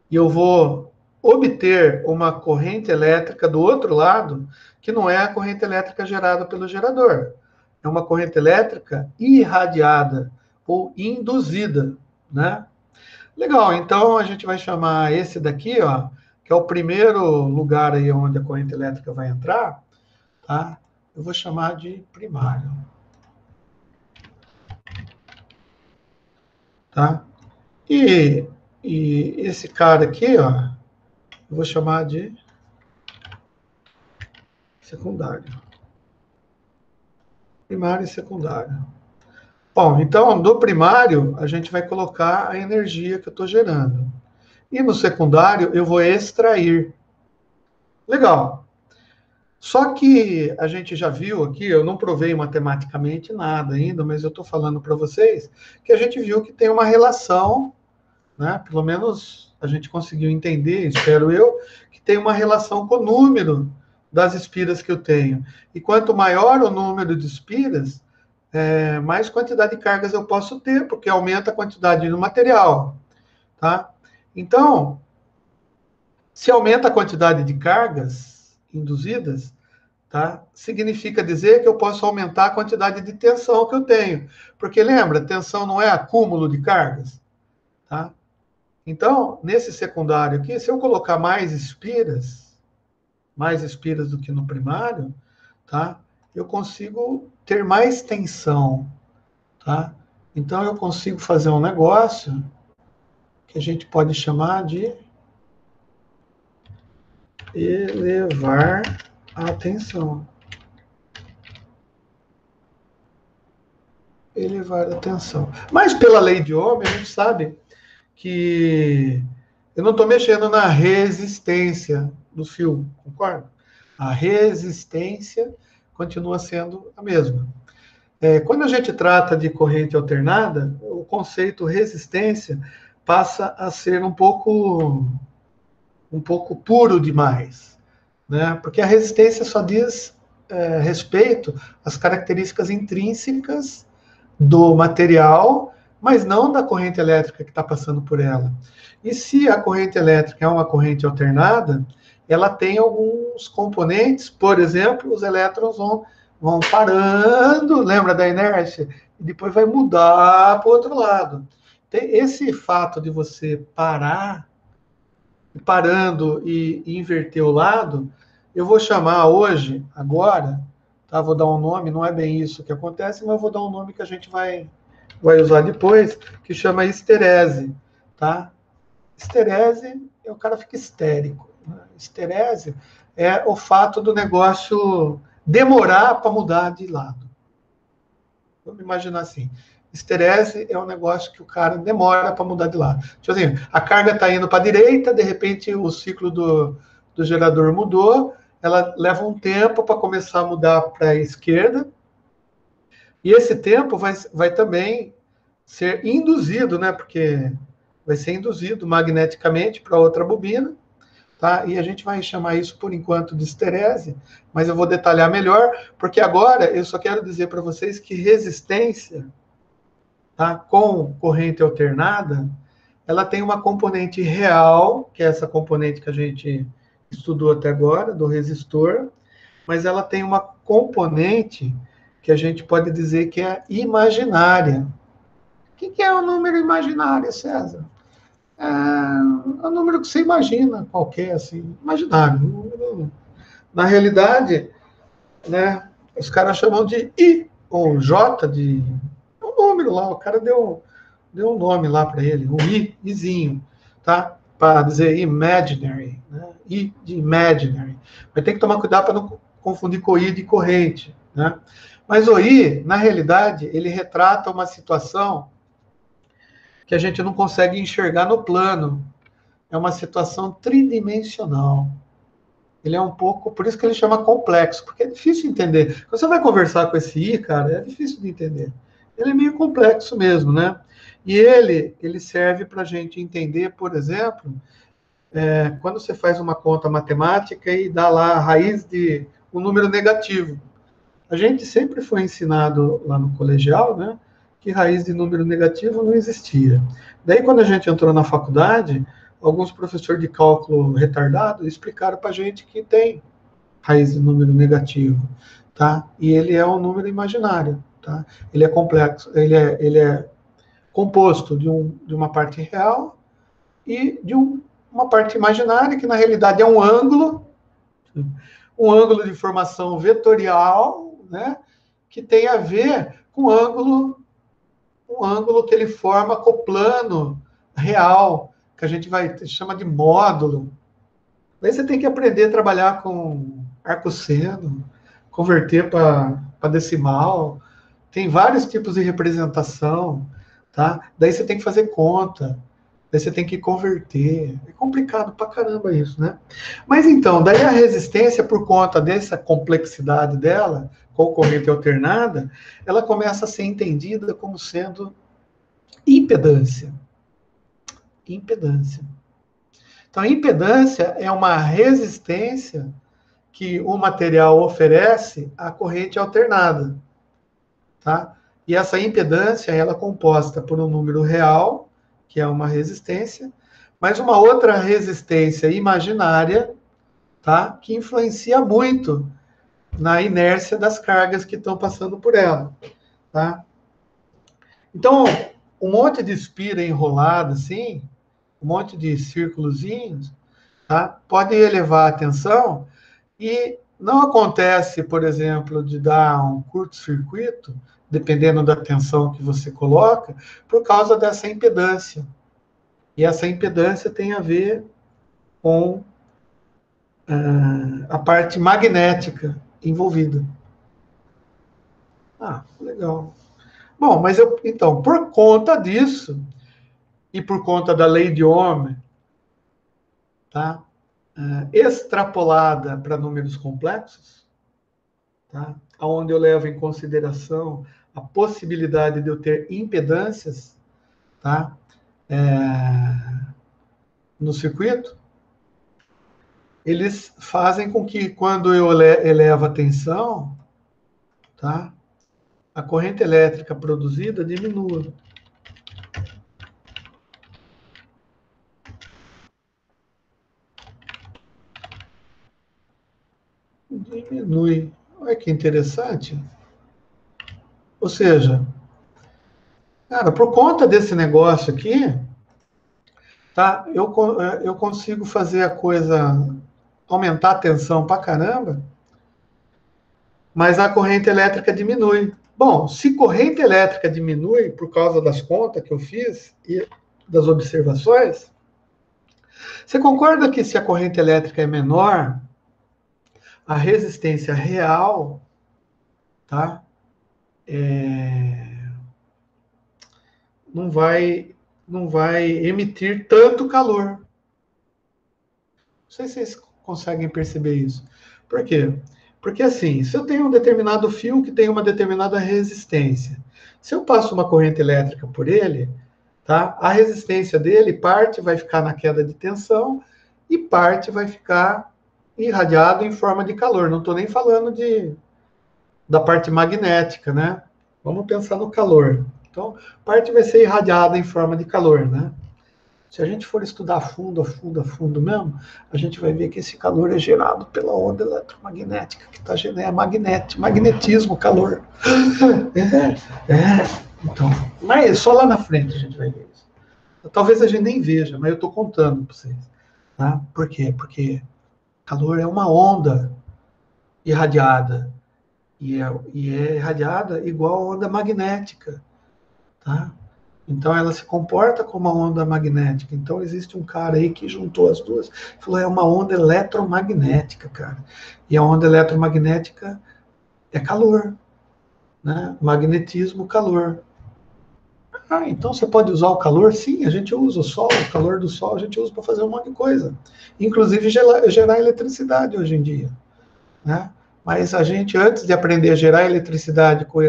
E eu vou obter uma corrente elétrica do outro lado, que não é a corrente elétrica gerada pelo gerador. É uma corrente elétrica irradiada ou induzida, né? Legal, então a gente vai chamar esse daqui, ó, que é o primeiro lugar aí onde a corrente elétrica vai entrar, tá? Eu vou chamar de primário. Tá? E esse cara aqui, ó, eu vou chamar de secundário. Primário e secundário. Bom, então, no primário, a gente vai colocar a energia que eu estou gerando. E no secundário, eu vou extrair. Legal. Só que a gente já viu aqui, eu não provei matematicamente nada ainda, mas eu estou falando para vocês que a gente viu que tem uma relação, né? Pelo menos a gente conseguiu entender, espero eu, que tem uma relação com o número das espiras que eu tenho. E quanto maior o número de espiras, mais quantidade de cargas eu posso ter, porque aumenta a quantidade do material, tá? Então, se aumenta a quantidade de cargas induzidas, tá? Significa dizer que eu posso aumentar a quantidade de tensão que eu tenho. Porque lembra, tensão não é acúmulo de cargas, tá? Então, nesse secundário aqui, se eu colocar mais espiras do que no primário, tá? Eu consigo ter mais tensão, tá? Então, eu consigo fazer um negócio que a gente pode chamar de elevar a tensão. Elevar a tensão. Mas, pela lei de Ohm, a gente sabe que eu não estou mexendo na resistência do fio, concorda? A resistência continua sendo a mesma. Quando a gente trata de corrente alternada, o conceito resistência passa a ser um pouco puro demais, né? Porque a resistência só diz respeito às características intrínsecas do material, mas não da corrente elétrica que está passando por ela. E se a corrente elétrica é uma corrente alternada, ela tem alguns componentes, por exemplo, os elétrons vão parando, lembra da inércia? E depois vai mudar para o outro lado. Esse fato de você parando e inverter o lado, eu vou chamar hoje, agora, tá? Vou dar um nome, não é bem isso que acontece, mas eu vou dar um nome que a gente vai usar depois, que chama esterese, tá? Esterese, o cara fica histérico. Né? Esterese é o fato do negócio demorar para mudar de lado. Vamos imaginar assim. Esterese é um negócio que o cara demora para mudar de lado. Tipo assim, a carga está indo para a direita, de repente o ciclo do gerador mudou, ela leva um tempo para começar a mudar para a esquerda, e esse tempo vai também ser induzido, né? Porque vai ser induzido magneticamente para outra bobina, tá? E a gente vai chamar isso, por enquanto, de esterese, mas eu vou detalhar melhor, porque agora eu só quero dizer para vocês que resistência, tá, com corrente alternada, ela tem uma componente real, que é essa componente que a gente estudou até agora, do resistor, mas ela tem uma componente que a gente pode dizer que é imaginária. O que é um número imaginário, César? É um número que você imagina, qualquer, assim, imaginário. Na realidade, né, os caras chamam de I, ou J, de um número lá, o cara deu um nome lá para ele, um Izinho, tá? Para dizer imaginary, né? I de imaginary. Mas tem que tomar cuidado para não confundir com I de corrente, né? Mas o I, na realidade, ele retrata uma situação que a gente não consegue enxergar no plano. É uma situação tridimensional. Ele é um pouco, por isso que ele chama complexo, porque é difícil entender. Quando você vai conversar com esse I, cara, é difícil de entender. Ele é meio complexo mesmo, né? E ele serve para a gente entender, por exemplo, quando você faz uma conta matemática e dá lá a raiz de um número negativo. A gente sempre foi ensinado lá no colegial, né, que raiz de número negativo não existia. Daí, quando a gente entrou na faculdade, alguns professores de cálculo retardado explicaram para a gente que tem raiz de número negativo, tá? E ele é um número imaginário, tá? Ele é complexo, ele é composto de uma parte real e de uma parte imaginária, que na realidade é um ângulo de formação vetorial, né, que tem a ver com um ângulo que ele forma com o plano real, que a gente chama de módulo. Daí você tem que aprender a trabalhar com arcosseno, converter para decimal, tem vários tipos de representação, tá? Daí você tem que fazer conta, daí você tem que converter. É complicado pra caramba isso, né? Mas então, daí a resistência, por conta dessa complexidade dela, com corrente alternada, ela começa a ser entendida como sendo impedância. Impedância. Então, a impedância é uma resistência que o material oferece à corrente alternada, tá? E essa impedância, ela é composta por um número real, que é uma resistência, mas uma outra resistência imaginária, tá? Que influencia muito na inércia das cargas que estão passando por ela, tá? Então, um monte de espira enrolada, assim, um monte de círculozinhos, tá? Pode elevar a tensão e não acontece, por exemplo, de dar um curto-circuito, dependendo da tensão que você coloca, por causa dessa impedância. E essa impedância tem a ver com a parte magnética envolvida. Ah, legal. Bom, mas então, por conta disso, e por conta da lei de Ohm, tá? Extrapolada para números complexos, tá? Onde eu levo em consideração a possibilidade de eu ter impedâncias, tá? No circuito, eles fazem com que, quando eu elevo a tensão, tá? A corrente elétrica produzida diminua. Diminui. Olha que interessante. Ou seja, cara, por conta desse negócio aqui, tá? Eu consigo fazer a coisa aumentar a tensão pra caramba, mas a corrente elétrica diminui. Bom, se corrente elétrica diminui por causa das contas que eu fiz e das observações, você concorda que se a corrente elétrica é menor, a resistência real, tá? Não vai emitir tanto calor. Não sei se vocês conseguem perceber isso. Por quê? Porque assim, se eu tenho um determinado fio que tem uma determinada resistência, se eu passo uma corrente elétrica por ele, tá? A resistência dele, parte vai ficar na queda de tensão e parte vai ficar irradiado em forma de calor. Não estou nem falando da parte magnética, né? Vamos pensar no calor. Então, parte vai ser irradiada em forma de calor, né? Se a gente for estudar a fundo, a fundo, a fundo mesmo, a gente vai ver que esse calor é gerado pela onda eletromagnética, que está gerando magnetismo, calor. Então, mas só lá na frente a gente vai ver isso. Talvez a gente nem veja, mas eu estou contando para vocês. Tá? Por quê? Porque calor é uma onda irradiada. E é irradiada igual a onda magnética. Tá? Então ela se comporta como uma onda magnética. Então existe um cara aí que juntou as duas, falou, é uma onda eletromagnética, cara. E a onda eletromagnética é calor, né? Magnetismo, calor. Ah, então você pode usar o calor? Sim, a gente usa o sol, o calor do sol a gente usa para fazer um monte de coisa. Inclusive gerar eletricidade hoje em dia, né? Mas a gente, antes de aprender a gerar eletricidade com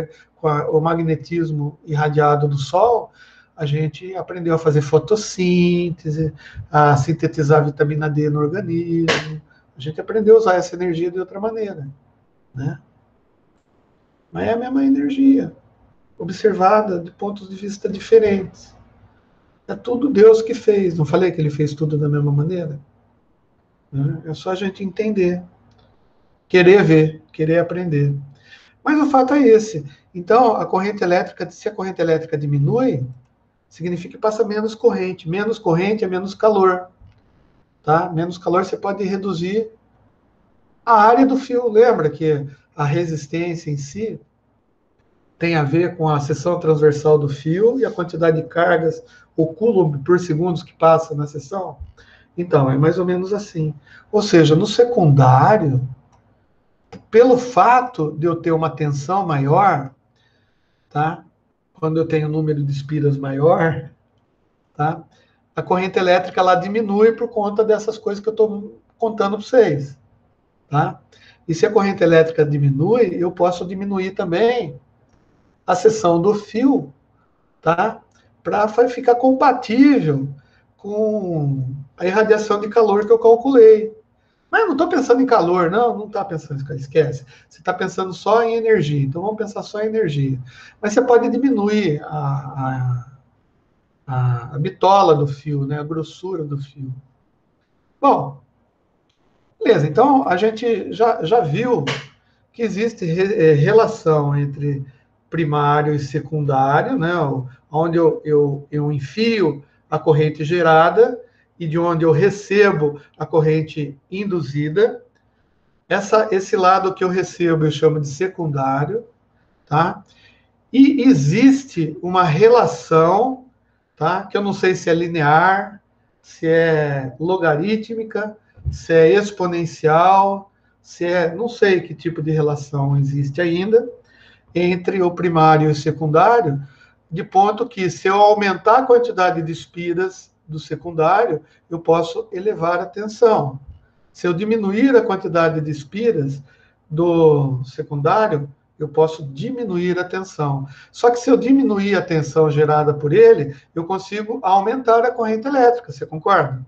o magnetismo irradiado do Sol, a gente aprendeu a fazer fotossíntese, a sintetizar vitamina D no organismo. A gente aprendeu a usar essa energia de outra maneira, né? Mas é a mesma energia, observada de pontos de vista diferentes. É tudo Deus que fez. Não falei que ele fez tudo da mesma maneira? Né? É só a gente entender. Querer ver, querer aprender. Mas o fato é esse. Então, a corrente elétrica, se a corrente elétrica diminui, significa que passa menos corrente. Menos corrente é menos calor. Tá? Menos calor você pode reduzir a área do fio. Lembra que a resistência em si tem a ver com a seção transversal do fio e a quantidade de cargas, o coulomb por segundos que passa na seção? Então, é mais ou menos assim. Ou seja, no secundário, pelo fato de eu ter uma tensão maior, tá? Quando eu tenho um número de espiras maior, tá? A corrente elétrica ela diminui por conta dessas coisas que eu estou contando para vocês, tá? E se a corrente elétrica diminui, eu posso diminuir também a seção do fio, tá? Para ficar compatível com a irradiação de calor que eu calculei. Mas eu não estou pensando em calor, não está pensando, esquece. Você está pensando só em energia, então vamos pensar só em energia. Mas você pode diminuir a bitola do fio, né, a grossura do fio. Bom, beleza, então a gente já viu que existe relação entre primário e secundário, né, onde eu enfio a corrente gerada e de onde eu recebo a corrente induzida. Esse lado que eu recebo eu chamo de secundário, tá? E existe uma relação, tá? Que eu não sei se é linear, se é logarítmica, se é exponencial, se é, não sei que tipo de relação existe ainda entre o primário e o secundário, de ponto que se eu aumentar a quantidade de espiras do secundário, eu posso elevar a tensão. Se eu diminuir a quantidade de espiras do secundário, eu posso diminuir a tensão. Só que se eu diminuir a tensão gerada por ele, eu consigo aumentar a corrente elétrica, você concorda?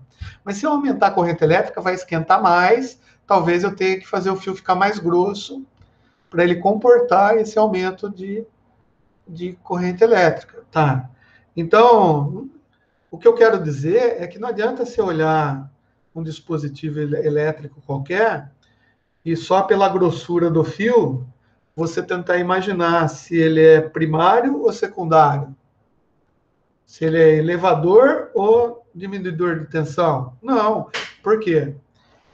Mas se eu aumentar a corrente elétrica, vai esquentar mais, talvez eu tenha que fazer o fio ficar mais grosso para ele comportar esse aumento de corrente elétrica. Tá? Então, o que eu quero dizer é que não adianta você olhar um dispositivo elétrico qualquer e só pela grossura do fio você tentar imaginar se ele é primário ou secundário, se ele é elevador ou diminuidor de tensão. Não. Por quê?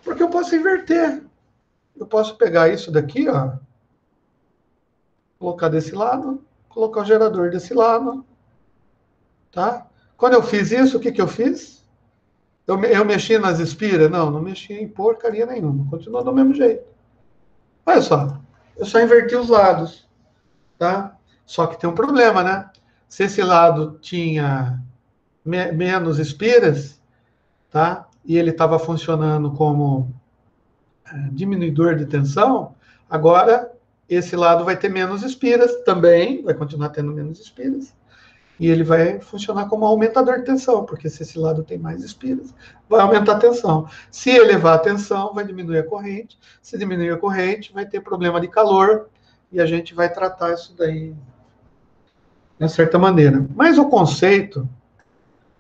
Porque eu posso inverter. Eu posso pegar isso daqui, ó, colocar desse lado, colocar o gerador desse lado, tá? Quando eu fiz isso, o que eu fiz? Eu mexi nas espiras? Não mexi em porcaria nenhuma. Continuou do mesmo jeito. Olha só, eu só inverti os lados, tá? Só que tem um problema, né? Se esse lado tinha menos espiras, tá? E ele estava funcionando como diminuidor de tensão, agora esse lado vai ter menos espiras também, vai continuar tendo menos espiras. E ele vai funcionar como um aumentador de tensão, porque se esse lado tem mais espiras, vai aumentar a tensão. Se elevar a tensão, vai diminuir a corrente. Se diminuir a corrente, vai ter problema de calor, e a gente vai tratar isso daí de uma certa maneira. Mas o conceito,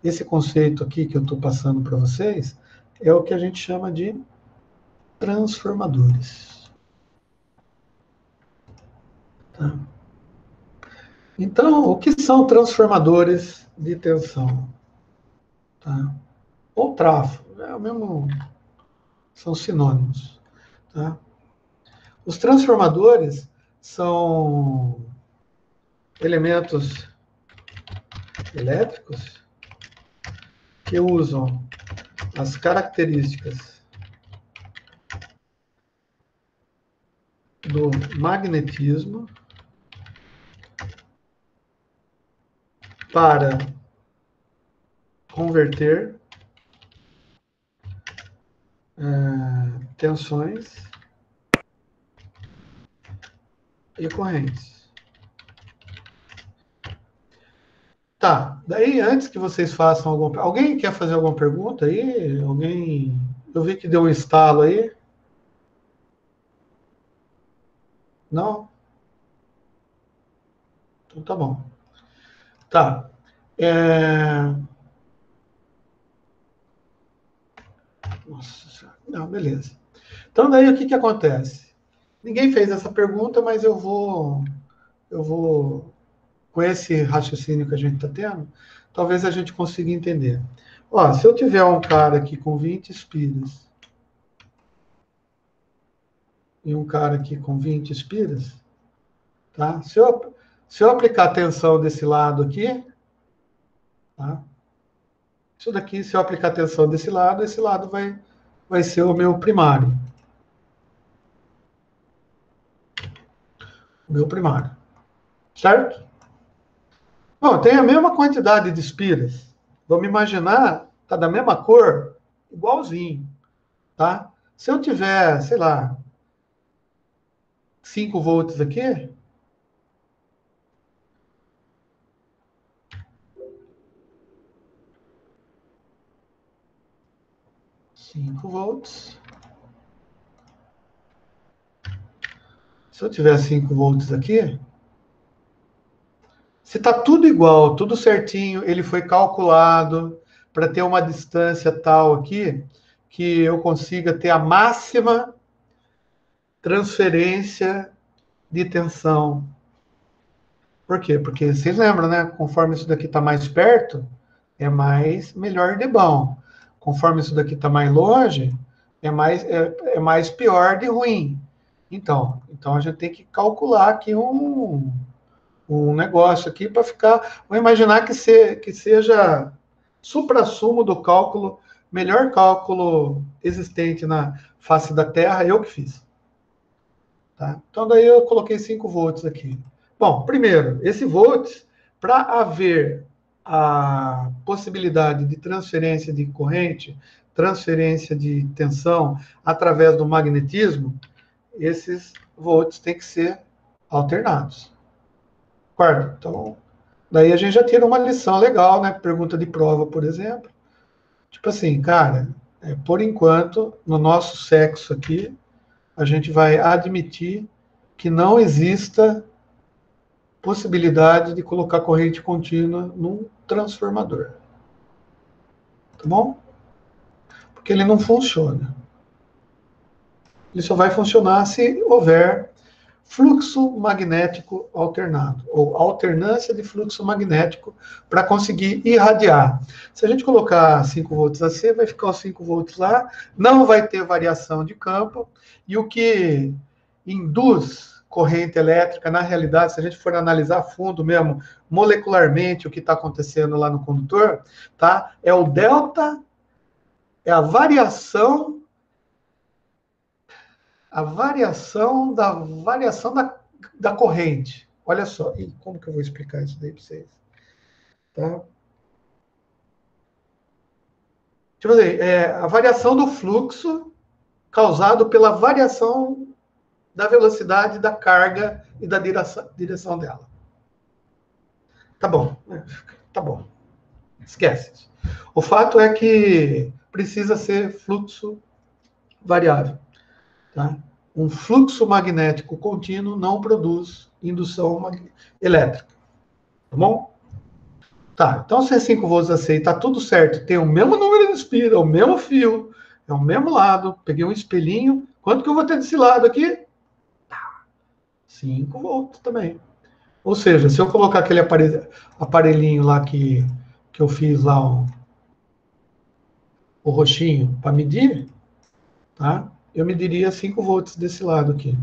esse conceito aqui que eu estou passando para vocês, é o que a gente chama de transformadores. Tá? Então, o que são transformadores de tensão? Tá? Ou tráfego, é o mesmo, são sinônimos. Tá? Os transformadores são elementos elétricos que usam as características do magnetismo para converter tensões e correntes. Tá, daí antes que vocês façam alguma... Alguém quer fazer alguma pergunta aí? Alguém... Eu vi que deu um estalo aí. Não? Então tá bom. Tá. Nossa Senhora. Não, beleza. Então daí o que acontece? Ninguém fez essa pergunta, mas eu vou com esse raciocínio que a gente está tendo, talvez a gente consiga entender. Ó, se eu tiver um cara aqui com 20 espiras e um cara aqui com 20 espiras, tá? Se eu aplicar tensão desse lado aqui, tá? Isso daqui, se eu aplicar tensão desse lado, esse lado vai ser o meu primário. O meu primário. Certo? Bom, tem a mesma quantidade de espiras. Vamos imaginar, tá da mesma cor, igualzinho, tá? Se eu tiver, sei lá, 5 volts aqui, se eu tiver 5 volts aqui, se está tudo igual, tudo certinho, ele foi calculado para ter uma distância tal aqui, que eu consiga ter a máxima transferência de tensão. Por quê? Porque vocês lembram, né? Conforme isso daqui está mais perto, é mais melhor de bom. Conforme isso daqui está mais longe, é mais pior de ruim. Então a gente tem que calcular aqui um negócio aqui para ficar. Vou imaginar que seja suprassumo do cálculo, melhor cálculo existente na face da Terra, eu que fiz. Tá? Então, daí eu coloquei 5 volts aqui. Bom, primeiro, esse volts, para haver a possibilidade de transferência de corrente, transferência de tensão através do magnetismo, esses volts têm que ser alternados. Concorda? Então, daí a gente já tira uma lição legal, né? Pergunta de prova, por exemplo. Tipo assim, cara, por enquanto, no nosso sexo aqui, a gente vai admitir que não exista possibilidade de colocar corrente contínua num transformador. Tá bom? Porque ele não funciona. Ele só vai funcionar se houver fluxo magnético alternado, ou alternância de fluxo magnético para conseguir irradiar. Se a gente colocar 5 volts AC, vai ficar os 5 volts lá, não vai ter variação de campo, e o que induz corrente elétrica, na realidade, se a gente for analisar a fundo mesmo, molecularmente, o que está acontecendo lá no condutor, tá? É o delta, é a variação da corrente. Olha só, e como que eu vou explicar isso daí para vocês? Tá? Tipo assim, a variação do fluxo causado pela variação da velocidade da carga e da direção dela. Tá bom, tá bom. Esquece isso. O fato é que precisa ser fluxo variável. Tá? Um fluxo magnético contínuo não produz indução elétrica. Tá bom? Tá, então se é 5 volts AC está tudo certo, tem o mesmo número de espiras, o mesmo fio, é o mesmo lado, peguei um espelhinho, quanto que eu vou ter desse lado aqui? 5 volts também. Ou seja, se eu colocar aquele aparelhinho lá que eu fiz lá, o roxinho, para medir, tá? Eu mediria 5 volts desse lado aqui,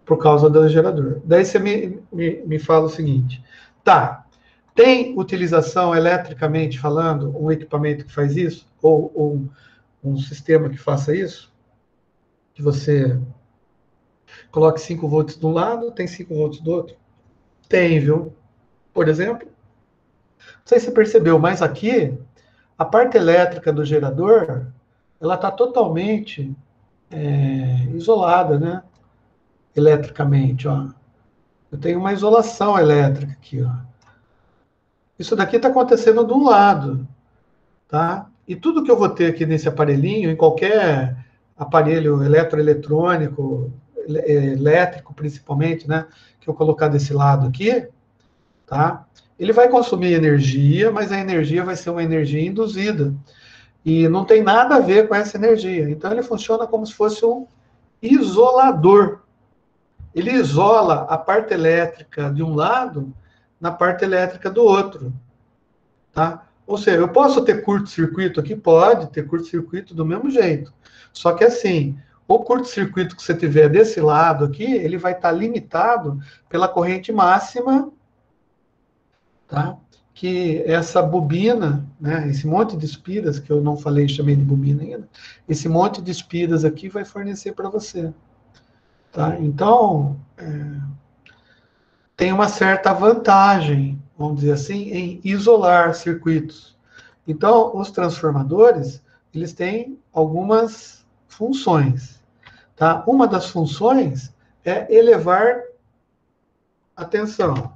por causa do gerador. Daí você me fala o seguinte, tá, tem utilização eletricamente falando, um equipamento que faz isso? Ou um sistema que faça isso? Que você coloque 5 volts de um lado, tem 5 volts do outro? Tem, viu? Por exemplo, não sei se você percebeu, mas aqui, a parte elétrica do gerador, ela está totalmente isolada, né? Eletricamente, ó. Eu tenho uma isolação elétrica aqui, ó. Isso daqui está acontecendo de um lado, tá? E tudo que eu vou ter aqui nesse aparelhinho, em qualquer aparelho eletroeletrônico, elétrico principalmente, né? Que eu colocar desse lado aqui, tá? Ele vai consumir energia, mas a energia vai ser uma energia induzida. E não tem nada a ver com essa energia. Então ele funciona como se fosse um isolador. Ele isola a parte elétrica de um lado na parte elétrica do outro, tá? Ou seja, eu posso ter curto-circuito aqui? Pode ter curto-circuito do mesmo jeito. Só que assim, o curto-circuito que você tiver desse lado aqui, ele vai estar limitado pela corrente máxima, tá? Que essa bobina, né, esse monte de espiras, que eu não falei, chamei de bobina ainda, esse monte de espiras aqui vai fornecer para você. Tá? Então, tem uma certa vantagem, vamos dizer assim, em isolar circuitos. Então, os transformadores, eles têm algumas funções. Tá? Uma das funções é elevar a tensão.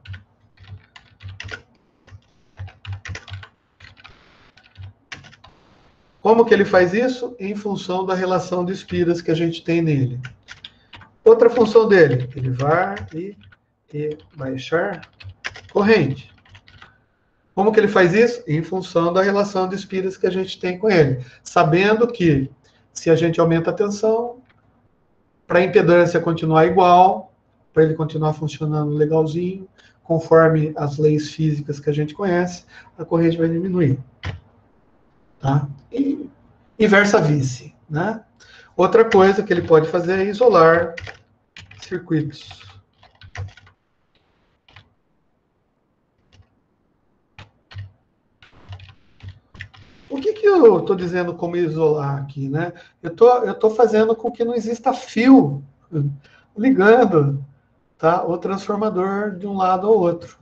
Como que ele faz isso? Em função da relação de espiras que a gente tem nele. Outra função dele, elevar e baixar corrente. Como que ele faz isso? Em função da relação de espiras que a gente tem com ele. Sabendo que se a gente aumenta a tensão, para a impedância continuar igual, para ele continuar funcionando legalzinho, conforme as leis físicas que a gente conhece, a corrente vai diminuir. Tá? E versa vice, né? Outra coisa que ele pode fazer é isolar circuitos. O que eu estou dizendo como isolar aqui, né? Eu tô fazendo com que não exista fio ligando, tá, o transformador de um lado ao outro.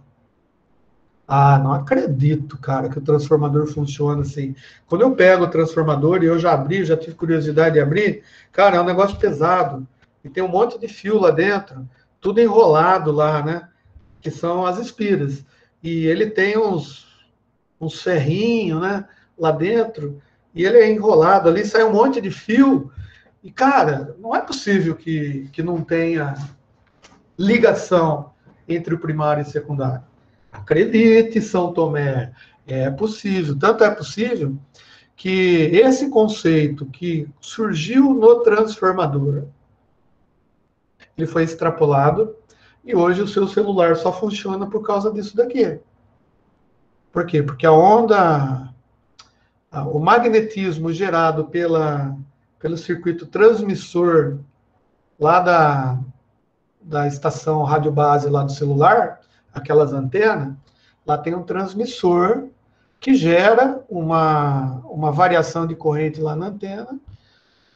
Ah, não acredito, cara, que o transformador funciona assim. Quando eu pego o transformador e eu já abri, já tive curiosidade de abrir, cara, é um negócio pesado. E tem um monte de fio lá dentro, tudo enrolado lá, né? Que são as espiras. E ele tem uns ferrinhos, né? Lá dentro. E ele é enrolado ali, sai um monte de fio. E, cara, não é possível que não tenha ligação entre o primário e o secundário. Acredite, São Tomé, é possível. Tanto é possível que esse conceito que surgiu no transformador, ele foi extrapolado e hoje o seu celular só funciona por causa disso daqui. Por quê? Porque a onda, o magnetismo gerado pelo circuito transmissor lá da estação rádio base lá do celular, aquelas antenas, lá tem um transmissor que gera uma variação de corrente lá na antena,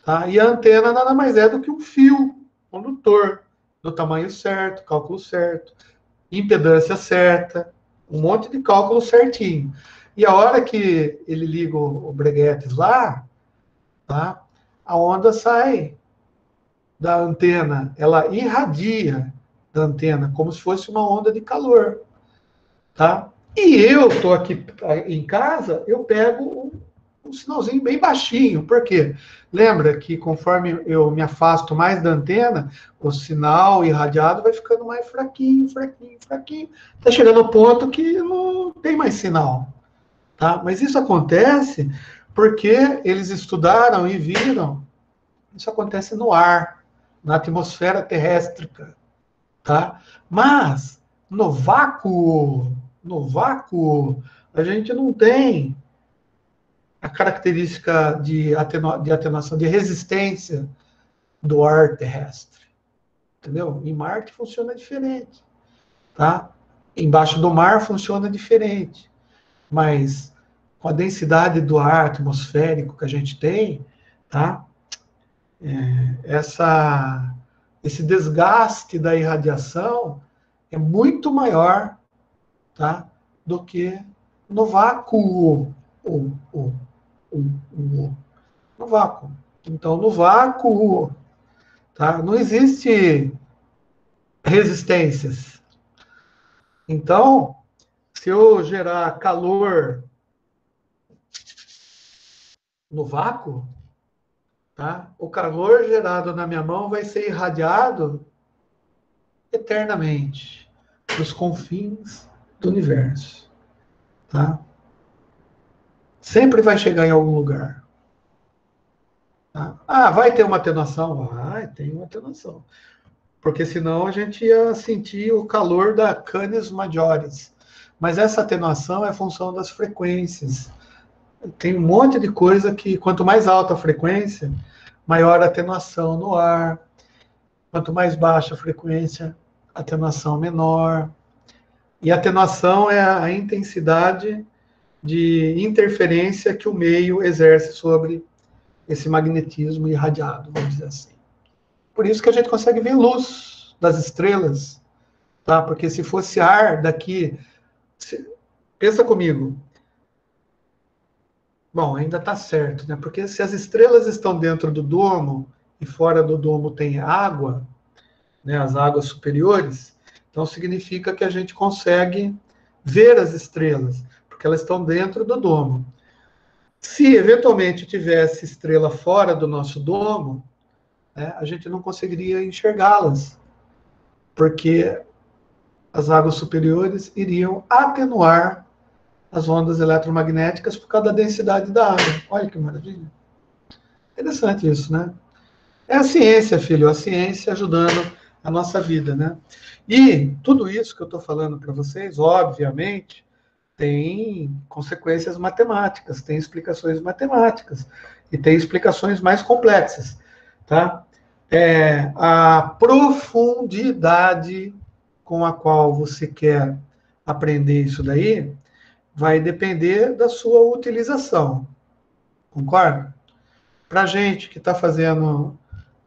tá? E a antena nada mais é do que um fio condutor, do tamanho certo, cálculo certo, impedância certa, um monte de cálculo certinho. E a hora que ele liga o breguetes lá, tá? A onda sai da antena, ela irradia da antena, como se fosse uma onda de calor. tá? E eu estou aqui em casa, eu pego um sinalzinho bem baixinho. Por quê? Lembra que conforme eu me afasto mais da antena, o sinal irradiado vai ficando mais fraquinho, fraquinho, fraquinho. Está chegando ao ponto que não tem mais sinal. Tá? Mas isso acontece porque eles estudaram e viram. Isso acontece no ar, na atmosfera terrestre. Tá? Mas no vácuo, a gente não tem a característica de atenuação, de resistência do ar terrestre. Entendeu? Em Marte funciona diferente. Tá? Embaixo do mar funciona diferente. Mas com a densidade do ar atmosférico que a gente tem, tá? Esse desgaste da irradiação é muito maior, tá? Do que no vácuo. No vácuo. Então, no vácuo, tá? Não existe resistências. Então, se eu gerar calor no vácuo, tá? O calor gerado na minha mão vai ser irradiado eternamente para os confins do universo, tá? Sempre vai chegar em algum lugar. Tá? Ah, vai ter uma atenuação? Vai, tem uma atenuação. Porque senão a gente ia sentir o calor da canes majores. Mas essa atenuação é função das frequências. Tem um monte de coisa que, quanto mais alta a frequência, maior a atenuação no ar. Quanto mais baixa a frequência, atenuação menor. E atenuação é a intensidade de interferência que o meio exerce sobre esse magnetismo irradiado, vamos dizer assim. Por isso que a gente consegue ver luz das estrelas, tá? Porque se fosse ar daqui... Pensa comigo. Bom, ainda está certo, né? Porque se as estrelas estão dentro do domo e fora do domo tem água, né, as águas superiores, então significa que a gente consegue ver as estrelas, porque elas estão dentro do domo. Se eventualmente tivesse estrela fora do nosso domo, né, a gente não conseguiria enxergá-las, porque as águas superiores iriam atenuar as ondas eletromagnéticas por causa da densidade da água. Olha que maravilha. Interessante isso, né? É a ciência, filho, a ciência ajudando a nossa vida, né? E tudo isso que eu estou falando para vocês, obviamente, tem consequências matemáticas, tem explicações matemáticas e tem explicações mais complexas, tá? A profundidade com a qual você quer aprender isso daí vai depender da sua utilização, concorda? Para gente que está fazendo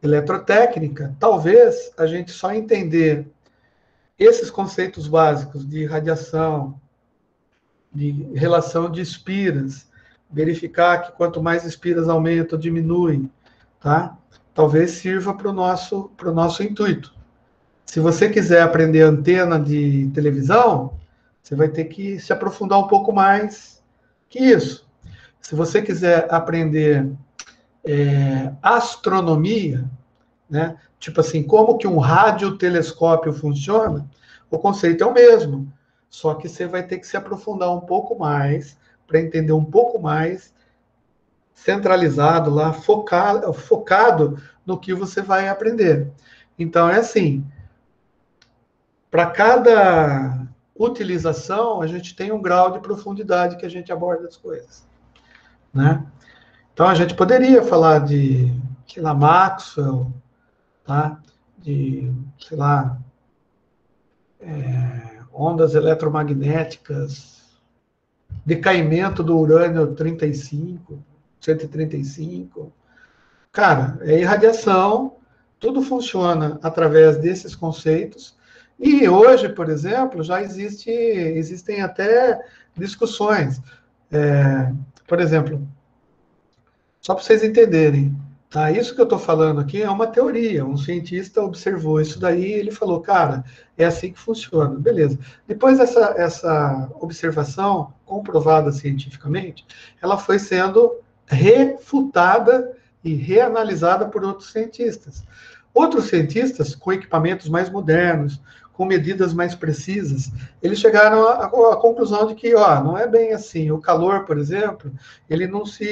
eletrotécnica, talvez a gente só entender esses conceitos básicos de radiação, de relação de espiras, verificar que quanto mais espiras aumentam, diminui, tá? Talvez sirva para o nosso intuito. Se você quiser aprender antena de televisão, você vai ter que se aprofundar um pouco mais que isso. Se você quiser aprender astronomia, né? Tipo assim, como que um radiotelescópio funciona, o conceito é o mesmo. Só que você vai ter que se aprofundar um pouco mais, para entender um pouco mais, centralizado lá, focado no que você vai aprender. Então, é assim, para cada utilização, a gente tem um grau de profundidade que a gente aborda as coisas, né? Então, a gente poderia falar de, sei lá, Maxwell, tá? De, sei lá, ondas eletromagnéticas, decaimento do urânio 35, 135. Cara, é irradiação, tudo funciona através desses conceitos. E hoje, por exemplo, já existem até discussões. Por exemplo, só para vocês entenderem, Tá? Isso que eu estou falando aqui é uma teoria. Um cientista observou isso daí e ele falou, cara, é assim que funciona. Beleza. Depois essa observação, comprovada cientificamente, ela foi sendo refutada e reanalisada por outros cientistas. Outros cientistas, com equipamentos mais modernos, com medidas mais precisas, eles chegaram à conclusão de que, ó, não é bem assim. O calor, por exemplo, ele não se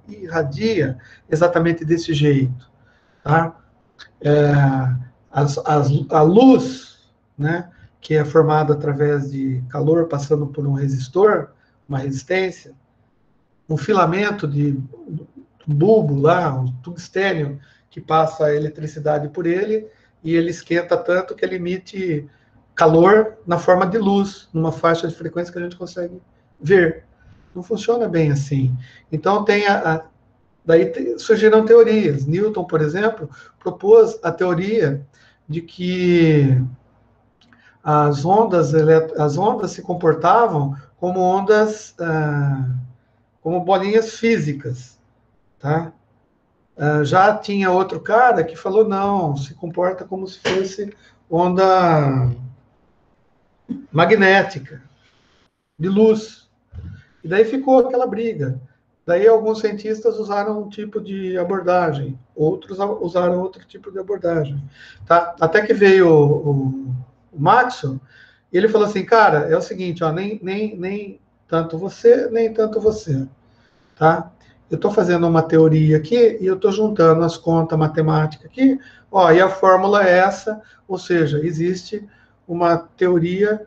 irradia exatamente desse jeito. Tá? É, a luz, né, que é formada através de calor passando por um resistor, uma resistência, um filamento de um bulbo lá, um tungstênio, que passa a eletricidade por ele, e ele esquenta tanto que ele emite calor na forma de luz, numa faixa de frequência que a gente consegue ver. Não funciona bem assim. Então, daí surgiram teorias. Newton, por exemplo, propôs a teoria de que as ondas se comportavam como ondas, como bolinhas físicas, tá? Já tinha outro cara que falou, não, se comporta como se fosse onda magnética, de luz. E daí ficou aquela briga. Daí alguns cientistas usaram um tipo de abordagem, outros usaram outro tipo de abordagem. Tá? Até que veio o Maxwell, e ele falou assim, cara, é o seguinte, ó, nem tanto você, nem tanto você. Tá? Eu estou fazendo uma teoria aqui e eu estou juntando as contas matemáticas aqui, ó, e a fórmula é essa, ou seja, existe uma teoria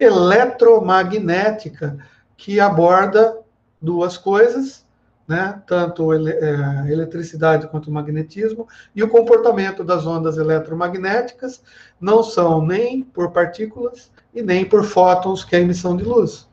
eletromagnética que aborda duas coisas, né? Tanto eletricidade quanto magnetismo, e o comportamento das ondas eletromagnéticas não são nem por partículas e nem por fótons, que é a emissão de luz.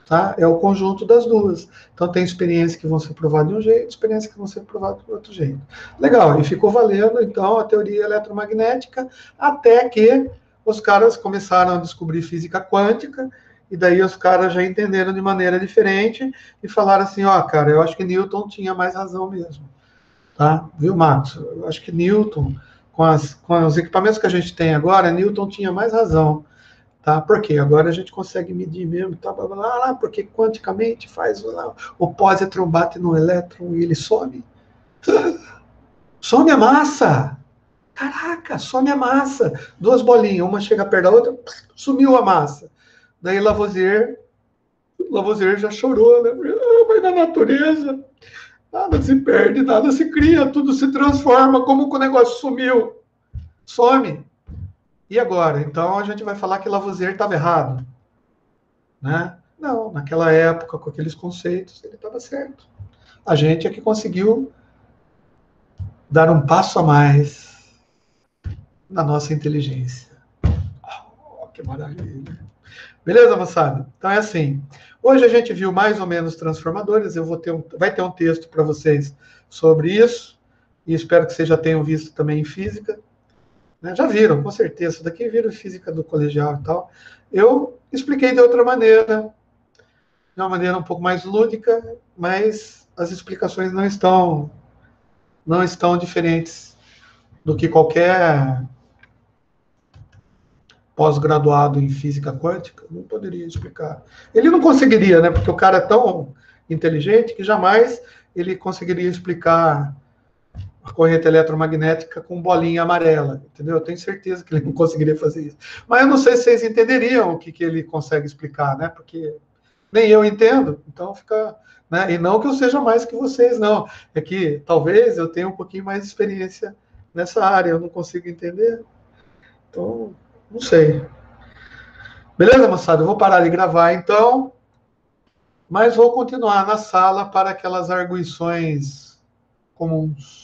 Tá? É o conjunto das duas. Então, tem experiências que vão ser provadas de um jeito, experiências que vão ser provadas de outro jeito. Legal, e ficou valendo, então, a teoria eletromagnética, até que os caras começaram a descobrir física quântica, e daí os caras já entenderam de maneira diferente e falaram assim, ó, cara, eu acho que Newton tinha mais razão mesmo. Tá? Viu, Max? Eu acho que Newton, com os equipamentos que a gente tem agora, Newton tinha mais razão. Tá? Porque agora a gente consegue medir mesmo, tá? Blá, blá, blá, porque quanticamente faz lá, o pósitron bate no elétron e ele some. Some a massa! Caraca, some a massa! Duas bolinhas, uma chega perto da outra, sumiu a massa. Daí Lavoisier já chorou, né? Mas na natureza, nada se perde, nada se cria, tudo se transforma, como que o negócio sumiu? Some. E agora? Então a gente vai falar que Lavoisier estava errado. Né? Não, naquela época, com aqueles conceitos, ele estava certo. A gente é que conseguiu dar um passo a mais na nossa inteligência. Oh, que maravilha. Beleza, moçada? Então é assim. Hoje a gente viu mais ou menos transformadores. Vai ter um texto para vocês sobre isso. E espero que vocês já tenham visto também em física. Né? Já viram, com certeza. Isso daqui viram física do colegial e tal. Eu expliquei de outra maneira, de uma maneira um pouco mais lúdica, mas as explicações não estão diferentes do que qualquer pós-graduado em física quântica não poderia explicar. Ele não conseguiria, né? Porque o cara é tão inteligente que jamais ele conseguiria explicar a corrente eletromagnética com bolinha amarela, entendeu? Eu tenho certeza que ele não conseguiria fazer isso. Mas eu não sei se vocês entenderiam o que ele consegue explicar, né? Porque nem eu entendo, então fica... Né? E não que eu seja mais que vocês, não. É que talvez eu tenha um pouquinho mais de experiência nessa área, eu não consigo entender. Então, não sei. Beleza, moçada? Eu vou parar de gravar, então, mas vou continuar na sala para aquelas arguições comuns.